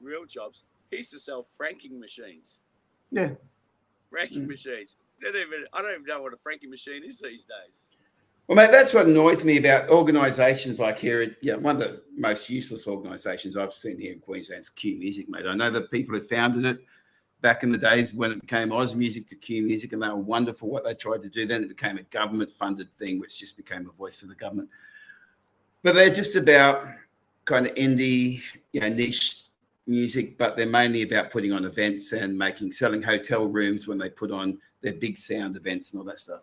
real jobs. He used to sell franking machines. Yeah. Franking machines. I don't even know what a franking machine is these days. Well, mate, that's what annoys me about organisations like here. One of the most useless organisations I've seen here in Queensland is Q Music, mate. I know the people who founded it back in the days when it became Oz Music to Q Music, and they were wonderful what they tried to do. Then it became a government-funded thing, which just became a voice for the government. But they're just about kind of indie, niche music, but they're mainly about putting on events and selling hotel rooms when they put on their big sound events and all that stuff.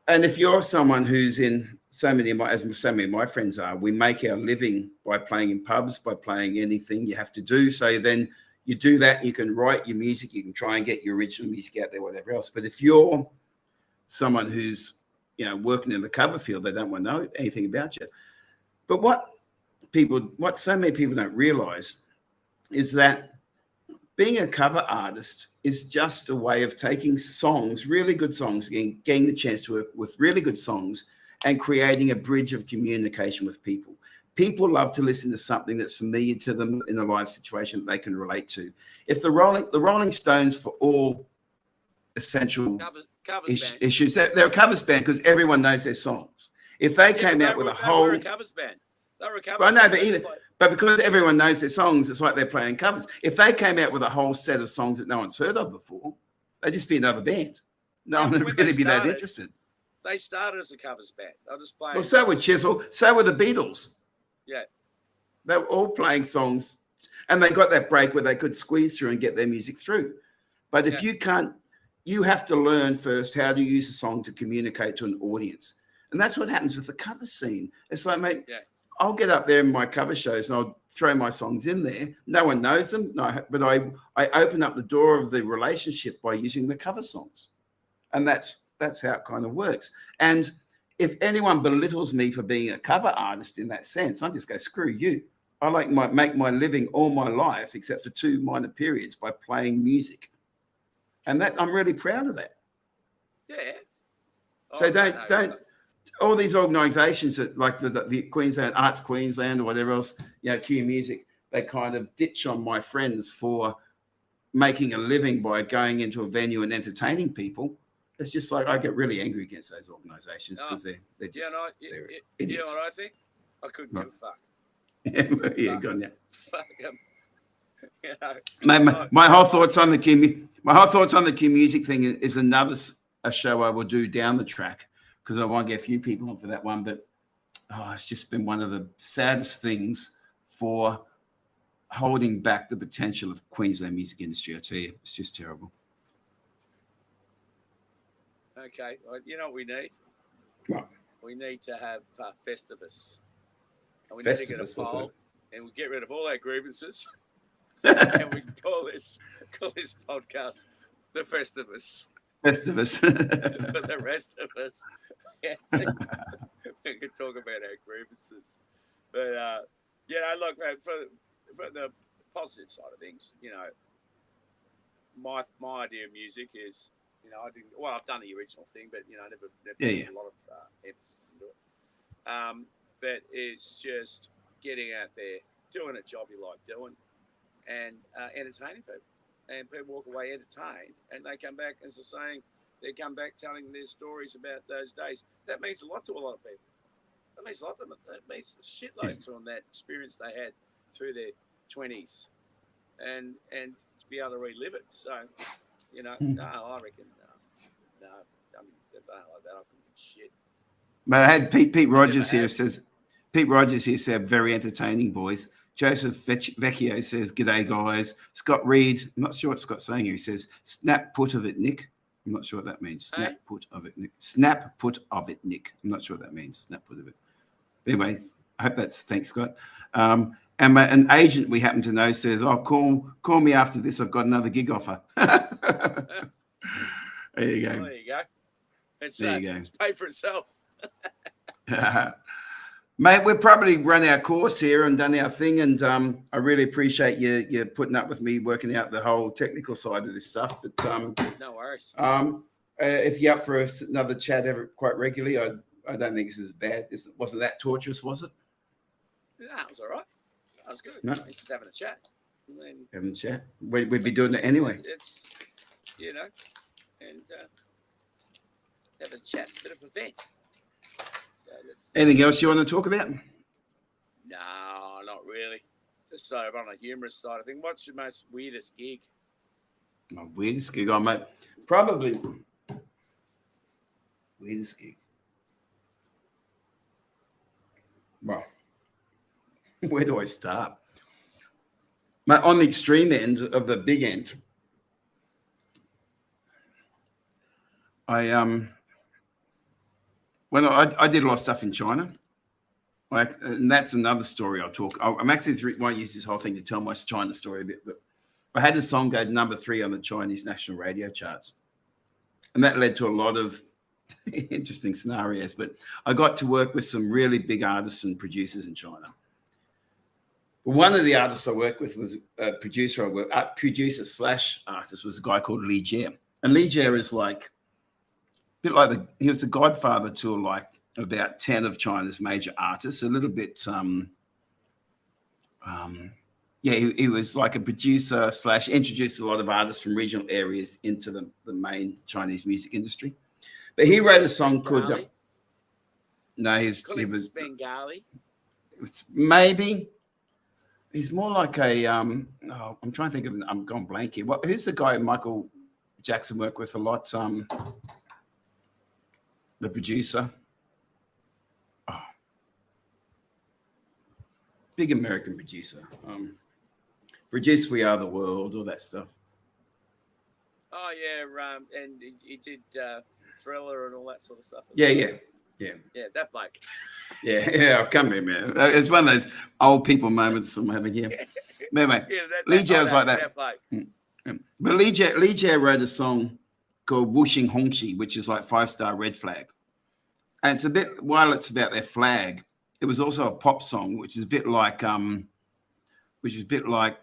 And if you're someone who's in so many of my friends are, we make our living by playing in pubs, by playing anything you have to do. So then you do that, you can write your music, you can try and get your original music out there, whatever else. But if you're someone who's, working in the cover field, they don't want to know anything about you. But what so many people don't realize is that being a cover artist is just a way of taking songs, really good songs, getting the chance to work with really good songs and creating a bridge of communication with people. People love to listen to something that's familiar to them in a live situation that they can relate to. If the Rolling Stones, for all essential issues, they're a covers band because everyone knows their songs. If they came out with a whole... They were a covers band. But because everyone knows their songs, it's like they're playing covers. If they came out with a whole set of songs that no one's heard of before, they'd just be another band. No one would really be that interested. They started as a covers band. They'll just play. Well, so were Chisel. So were the Beatles. Yeah. They were all playing songs, and they got that break where they could squeeze through and get their music through. But if you can't, you have to learn first how to use a song to communicate to an audience. And that's what happens with the cover scene. It's like, mate, I'll get up there in my cover shows and I'll throw my songs in there. No one knows them, but I open up the door of the relationship by using the cover songs. And that's how it kind of works. And if anyone belittles me for being a cover artist in that sense, I just go, screw you. make my living all my life, except for 2 minor periods, by playing music, and that I'm really proud of that. Yeah. So don't all these organisations that like the Queensland Arts Queensland or whatever else, Q Music, they kind of ditch on my friends for making a living by going into a venue and entertaining people. It's just like I get really angry against those organisations because they're just they're idiots. You know what I think? I couldn't give a fuck. Yeah, gone now. Fuck them. My whole thoughts on the Q Music thing is another show I will do down the track because I want to get a few people on for that one. But it's just been one of the saddest things for holding back the potential of Queensland music industry. I tell you, it's just terrible. Okay, well, you know what we need? What? We need to have Festivus. And we Festivus, need to get a poll, and we get rid of all our grievances, and we can call this podcast the Festivus. Festivus. For the rest of us, we can talk about our grievances. But look, man, for the positive side of things, my idea of music is, I've done the original thing, but never put a lot of emphasis into it. But it's just getting out there, doing a job you like doing, and entertaining people. And people walk away entertained, and they come back, as they're saying, they come back telling their stories about those days. That means a lot to a lot of people. That means a lot to them. That means shitloads to them, that experience they had through their 20s, and to be able to relive it. So, no, I reckon, no, I mean, like that, I couldn't give shit. But I had Pete Rogers here says, very entertaining, boys. Joseph Vecchio says, g'day, guys. Scott Reed, I'm not sure what Scott's saying here. He says, snap put of it, Nick. I'm not sure what that means. Snap put of it, Nick. Snap put of it, Nick. I'm not sure what that means. Snap put of it. Anyway, I hope that's, thanks, Scott. And an agent we happen to know says, call me after this. I've got another gig offer. There you go. Well, there you go. It's paid for itself. Mate, we've probably run our course here and done our thing, and I really appreciate you putting up with me working out the whole technical side of this stuff. But no worries. If you're up for another chat quite regularly, I don't think this is bad. Wasn't that torturous, was it? No, it was all right. That was good. No. It's just having a chat. Having a chat. We'd be doing it anyway. It's, and have a chat, a bit of a vent. Anything else you want to talk about? No, not really. Just so on a humorous side of thing. What's your most weirdest gig? My weirdest gig, mate. Probably weirdest gig. Well, where do I start? On the extreme end of the big end, when I did a lot of stuff in China, and that's another story I'll talk. I'm actually won't use this whole thing to tell my China story a bit, but I had a song go number 3 on the Chinese national radio charts, and that led to a lot of interesting scenarios. But I got to work with some really big artists and producers in China. One of the artists I worked with was a producer. Producer/artist was a guy called Li Jie, and Li Jie is like. Bit like he was the godfather to like about 10 of China's major artists. A little bit, he was like a producer / introduced a lot of artists from regional areas into the main Chinese music industry. But he wrote a song called. No, he was Bengali. Maybe he's more like a. I'm trying to think of. I'm going blank here. Who's the guy Michael Jackson worked with a lot? The producer. Big American producer. Produced We Are the World, all that stuff. Oh, yeah. And he did Thriller and all that sort of stuff. Yeah, that bloke. Yeah, come here, man. It's one of those old people moments I'm having here. Anyway, Li Jie was like that. But Li Jie wrote a song called Wuxing Hongxi, which is like 5-star red flag. And it's a bit, while it's about their flag, it was also a pop song, which is a bit like which is a bit like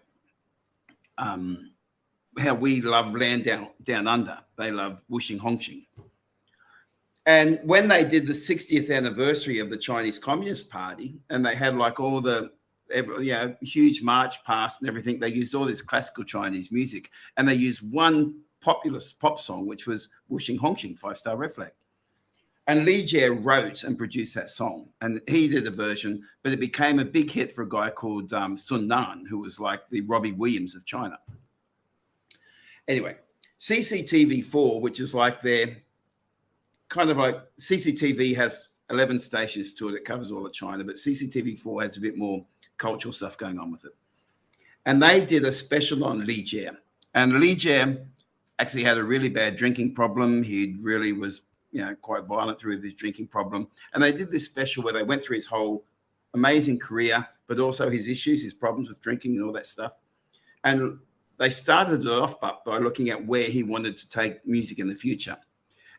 how we love Land Down Under. They love Wuxing Hongqing. And when they did the 60th anniversary of the Chinese Communist Party, and they had like all the huge march past and everything, they used all this classical Chinese music, and they used one populist pop song, which was Wuxing Hongqing, 5-Star Red Flag. And Li Jie wrote and produced that song, and he did a version, but it became a big hit for a guy called Sun Nan, who was like the Robbie Williams of China. Anyway, CCTV4, which is like their kind of like CCTV has 11 stations to it. It covers all of China, but CCTV4 has a bit more cultural stuff going on with it. And they did a special on Li Jie. And Li Jie actually had a really bad drinking problem. He really was, quite violent through his drinking problem. And they did this special where they went through his whole amazing career, but also his issues, his problems with drinking and all that stuff. And they started it off by looking at where he wanted to take music in the future.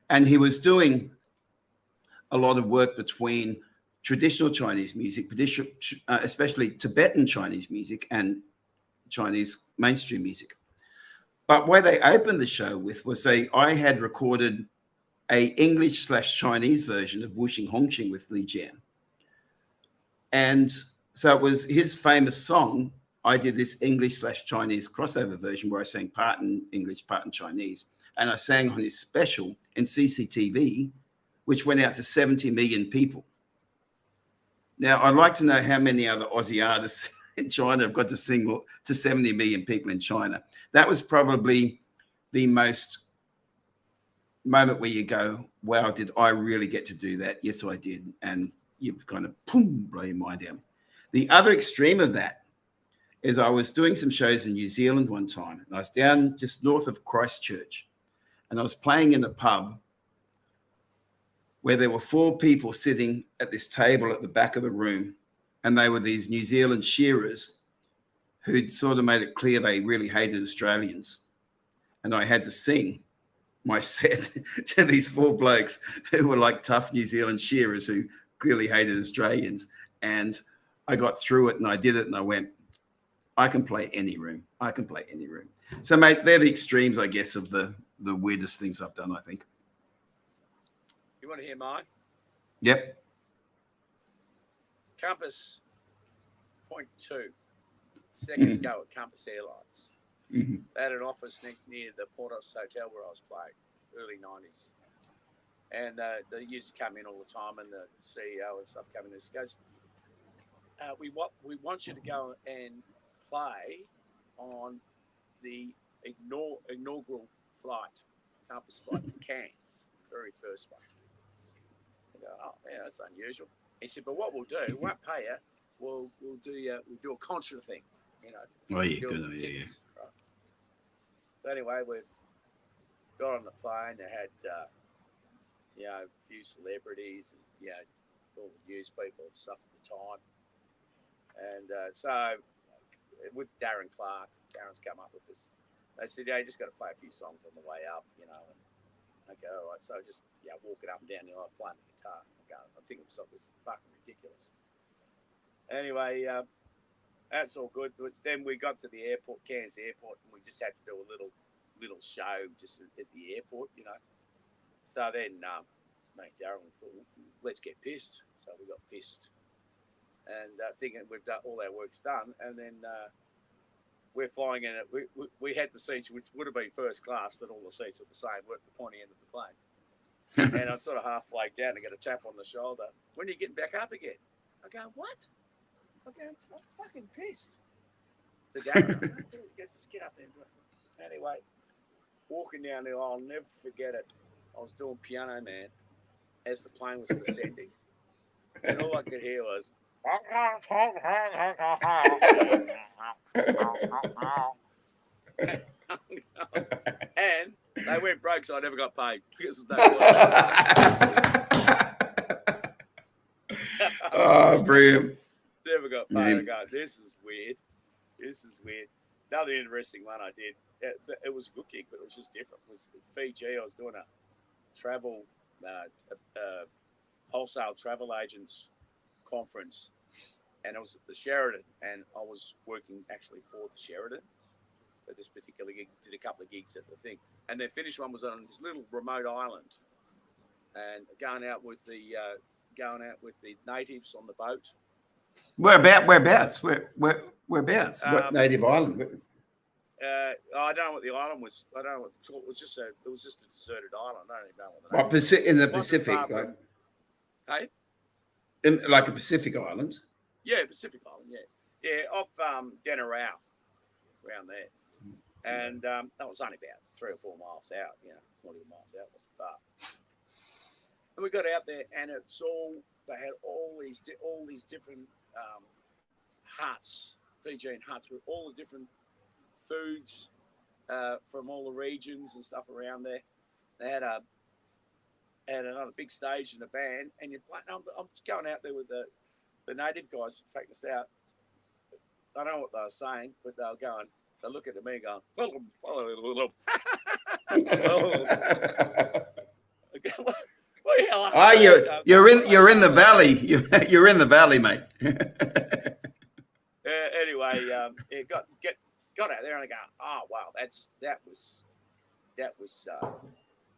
And he was doing a lot of work between traditional Chinese music, especially Tibetan Chinese music and Chinese mainstream music. But where they opened the show with was I had recorded a English/Chinese version of Wuxing Hongqing with Li Jie. And so it was his famous song. I did this English/Chinese crossover version where I sang part in English, part in Chinese. And I sang on his special in CCTV, which went out to 70 million people. Now, I'd like to know how many other Aussie artists in China have got to sing to 70 million people in China. That was probably the most moment where you go, wow, did I really get to do that? Yes, I did. And you kind of blow your mind out. The other extreme of that is I was doing some shows in New Zealand one time. And I was down just north of Christchurch. And I was playing in a pub where there were 4 people sitting at this table at the back of the room. And they were these New Zealand shearers who'd sort of made it clear they really hated Australians. And I had to sing my set to these 4 blokes who were like tough New Zealand shearers who clearly hated Australians. And I got through it and I did it and I went, I can play any room. I can play any room. So, mate, they're the extremes, I guess, of the weirdest things I've done, I think. You want to hear mine? Yep. Compass Point 2, second go at Compass Airlines. Mm-hmm. They had an office near the Portos Hotel where I was playing, early 90s. And they used to come in all the time, and the CEO and stuff come in and goes, we want you to go and play on the inaugural flight, Compass flight to Cairns, very first one. I go, oh, yeah, that's unusual. He said, but what we'll do, we won't pay you. We'll do a concert thing, Oh, yeah, good. Yeah. Right? So anyway, we've got on the plane. They had, a few celebrities and, all the news people and stuff at the time. And so with Darren Clark, Darren's come up with this. They said, you just got to play a few songs on the way up, And I go, all right. So I just, walking up and down the aisle playing the guitar. I'm thinking to myself, this is fucking ridiculous. Anyway, that's all good. Then we got to the airport, Cairns Airport, and we just had to do a little show just at the airport, So then, mate, Darren thought, let's get pissed. So we got pissed. And thinking we've done all our work's done, and then we're flying in it. We had the seats, which would have been first class, but all the seats were the same. We're at the pointy end of the plane. And I'm sort of half flagged down and get a tap on the shoulder. When are you getting back up again? I go, what? I'm fucking pissed. So Darren, let's get up there. Anyway, walking down the aisle, I'll never forget it. I was doing Piano Man as the plane was descending. And all I could hear was, and they went broke, so I never got paid because there's no Oh, brilliant. Never got paid. I go, this is weird. Another interesting one I did. It was a good gig, but it was just different. It was Fiji. I was doing a travel, wholesale travel agents conference and I was at the Sheraton, and I was working actually for the Sheraton for this particular gig. Did a couple of gigs at the thing, and their finished one was on this little remote island, and going out with the natives on the boat. Whereabouts? Whereabouts? What native island? I don't know what the island was. I don't know what it was. Just it was just a deserted island. I don't even know what the name was. In the Pacific, like, hey, in like a Pacific island. Yeah, Pacific Island. Yeah, off Denarau, around there, and that was only about 3 or 4 miles out. You know, not even miles out. Wasn't far. And we got out there, and it's all they had all these different huts, Fijian huts with all the different foods from all the regions and stuff around there. They had another big stage and a band, and you're playing. I'm just going out there with the native guys taking us out. I don't know what they were saying, but they were going. They're looking at me going, you're in the valley. You're in the valley, mate. Anyway, got out there and I go, oh wow, that was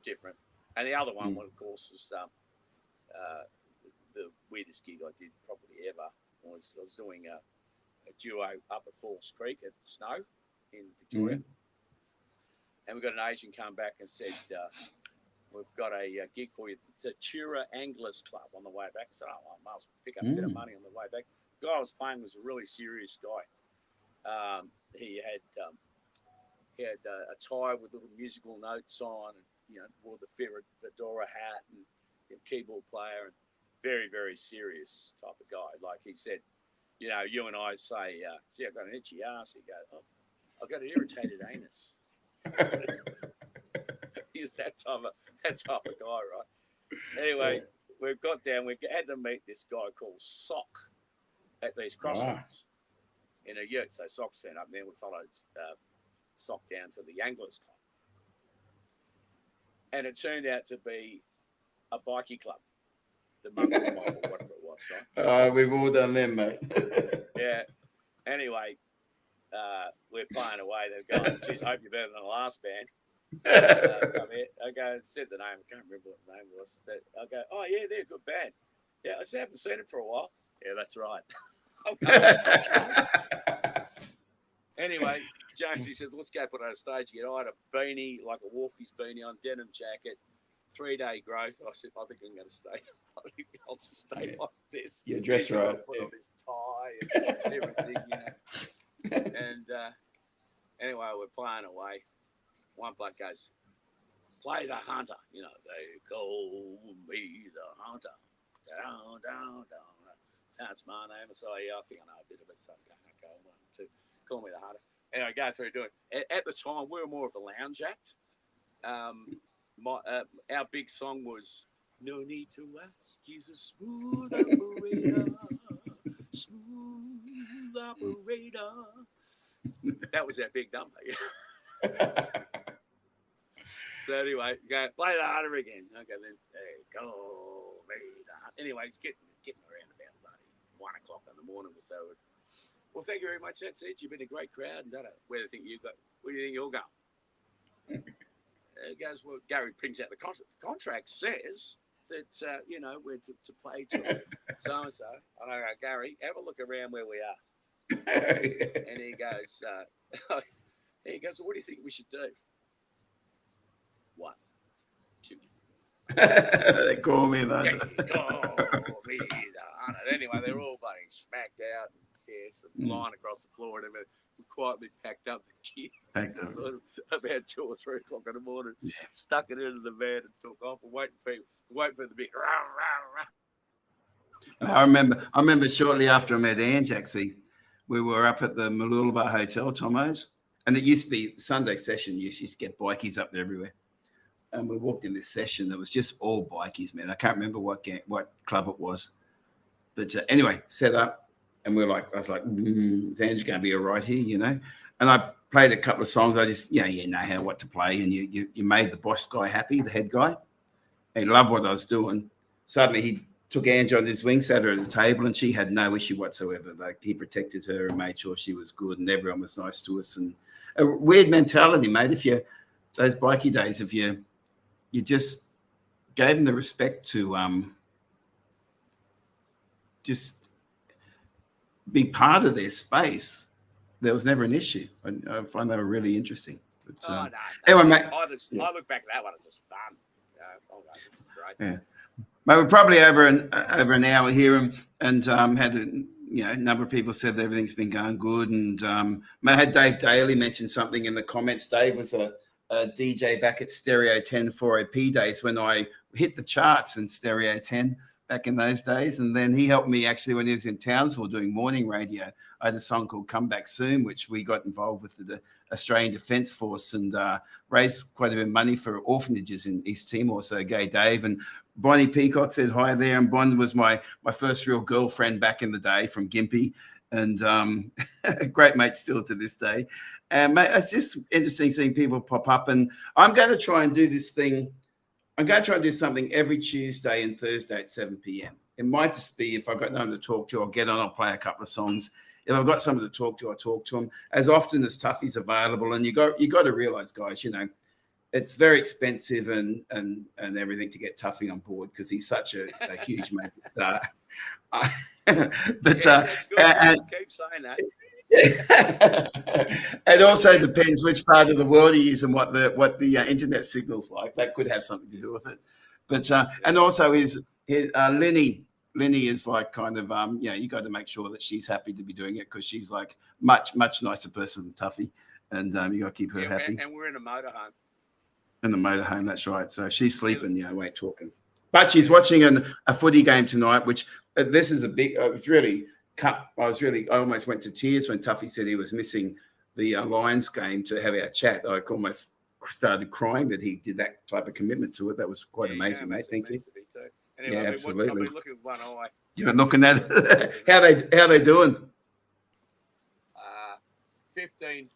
different. And the other one, of course, was the weirdest gig I did probably ever. I was doing a duo up at Falls Creek at Snow in Victoria, and we got an agent come back and said, we've got a gig for you, the Tura Anglers Club on the way back. I said, oh, I must pick up a bit of money on the way back. The guy I was playing was a really serious guy. He had a tie with little musical notes on, and wore the fedora hat and keyboard player, and very, very serious type of guy. Like he said, you and I say, see, I've got an itchy ass. He goes, oh, I've got an irritated anus. He's that type of guy, right? Anyway, we got down. We had to meet this guy called Sock at these crossroads in a yurt. So Sock turned up, and then we followed Sock down to the Anglers Club, and it turned out to be a bikie club, the Monkey Mob or whatever it was, right? We've all done them, mate. Yeah. Anyway, we're playing away. They're going, geez, I hope you're better than the last band. Come here. I go, said the name. I can't remember what the name was. But I go, oh, yeah, they're a good band. Yeah, I said, I haven't seen it for a while. Yeah, that's right. Anyway, Jonesy said, let's go put on a stage again. I had a beanie, like a Wolfie's beanie on, denim jacket, 3-day growth. I said, I think I'm going to stay. I think I'll just stay like this. Yeah, dress right. Put on this tie and everything, And anyway, we're playing away. One bloke goes, play the hunter. They call me the hunter. Down, down, down. That's my name. So yeah, I think I know a bit of it. So I'm going, okay, 1, 2, call me the hunter. Anyway, go through doing it. At the time, we were more of a lounge act. Our big song was No Need to Ask. He's a smooth operator. Smooth operator. That was our big number. So anyway, go play the hunter again. Okay, then there you go. Anyway, it's getting around about 1 o'clock in the morning or so. Well, thank you very much. That's it. You've been a great crowd. And where do you think you're going? It goes, well, Gary brings out the contract. The contract says that, we're to play to so-and-so. And I go, Gary, have a look around where we are. And he goes, well, what do you think we should do? 1, 2. They call me that. Anyway, they're all bloody smacked out and pissed and lying across the floor and everything. We quietly packed up the gear. Sort of about 2 or 3 o'clock in the morning, stuck it into the van and took off and waiting for the big rah, rah, rah. I remember shortly after I met Ange, actually, we were up at the Mooloolaba Hotel, Tomo's, and it used to be Sunday session. You used to get bikies up there everywhere. And we walked in this session that was just all bikies, man. I can't remember what club it was. But anyway, set up, and I was like, is Ange going to be all right here, And I played a couple of songs. I just, know what to play. And you made the boss guy happy, the head guy. He loved what I was doing. Suddenly he took Angie on his wing, sat her at the table, and she had no issue whatsoever. Like, he protected her and made sure she was good, and everyone was nice to us. And a weird mentality, mate. If you, those bikie days, if you just gave them the respect to just be part of their space, there was never an issue. I find they were really interesting. But, anyway, mate. I look back at that one as just fun. It's great. Yeah. Mate, we're probably over an hour here, and had a number of people said that everything's been going good. And I had Dave Daly mention something in the comments. Dave was a DJ back at Stereo 10 4AP days when I hit the charts in Stereo 10 back in those days. And then he helped me actually when he was in Townsville doing morning radio. I had a song called Come Back Soon, which we got involved with the Australian Defence Force and raised quite a bit of money for orphanages in East Timor. So Gay Dave and Bonnie Peacock said hi there. And Bon was my first real girlfriend back in the day from Gympie. And great mate still to this day. And mate, it's just interesting seeing people pop up. And I'm going to try and do this thing. I'm going to try and do something every Tuesday and Thursday at 7 p.m. It might just be if I've got no one to talk to, I'll get on, I'll play a couple of songs. If I've got someone to talk to, I talk to them as often as Tffy's available. And you got to realize, guys, it's very expensive and everything to get Tffy on board because he's such a huge mega star. But keep saying that. It also depends which part of the world he is and what the internet signal's like. That could have something to do with it. But and also his Lenny is like kind of you got to make sure that she's happy to be doing it because she's like much nicer person than Tffy, and you got to keep her happy. And we're in a motorhome. In the motorhome, that's right. So she's sleeping, we ain't talking. But she's watching a footy game tonight, which this is a big. I almost went to tears when Tffy said he was missing the Lions game to have our chat. I almost started crying that he did that type of commitment to it. That was quite amazing, mate. Thank you. Anyway, absolutely. I've been looking at one eye. You've been looking at it. How they doing? 15,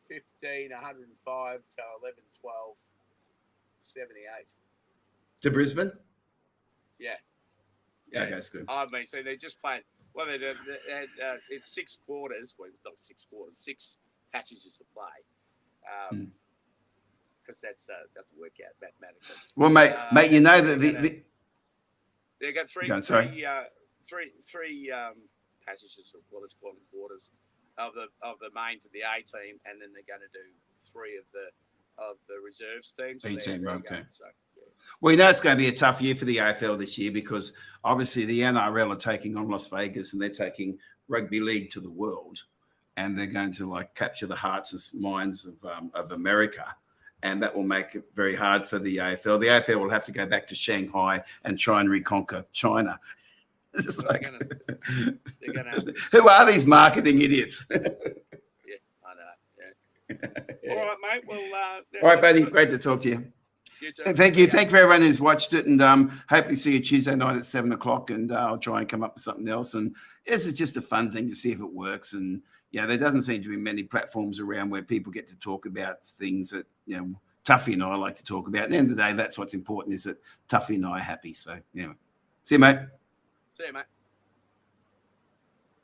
105 to 11, 12, 78. To Brisbane? Yeah. Okay, that's good. I mean, so they're just playing. Well, it's 6 quarters. Well, it's not 6 quarters. 6 passages to play. Because that's doesn't work out mathematically. Well, mate, you know that they got three passages of what it's called quarters of the main to the A team, and then they're going to do 3 of the reserves teams. B team, okay. So, yeah. Well, it's going to be a tough year for the AFL this year because obviously the NRL are taking on Las Vegas and they're taking rugby league to the world, and they're going to capture the hearts and minds of America. And that will make it very hard for the AFL. The AFL will have to go back to Shanghai and try and reconquer China. It's they're gonna have this. Who are these marketing idiots? Yeah, I know. Yeah. Yeah. All right, mate. Well, all right, buddy. Great to talk to you. You too. Thank you. Thank you for everyone who's watched it, and hopefully see you Tuesday night at 7 o'clock. And I'll try and come up with something else. And this is just a fun thing to see if it works. And there doesn't seem to be many platforms around where people get to talk about things that Tffy and I like to talk about. At the end of the day, that's what's important, is that Tffy and I are happy. So see you, mate. See you, mate.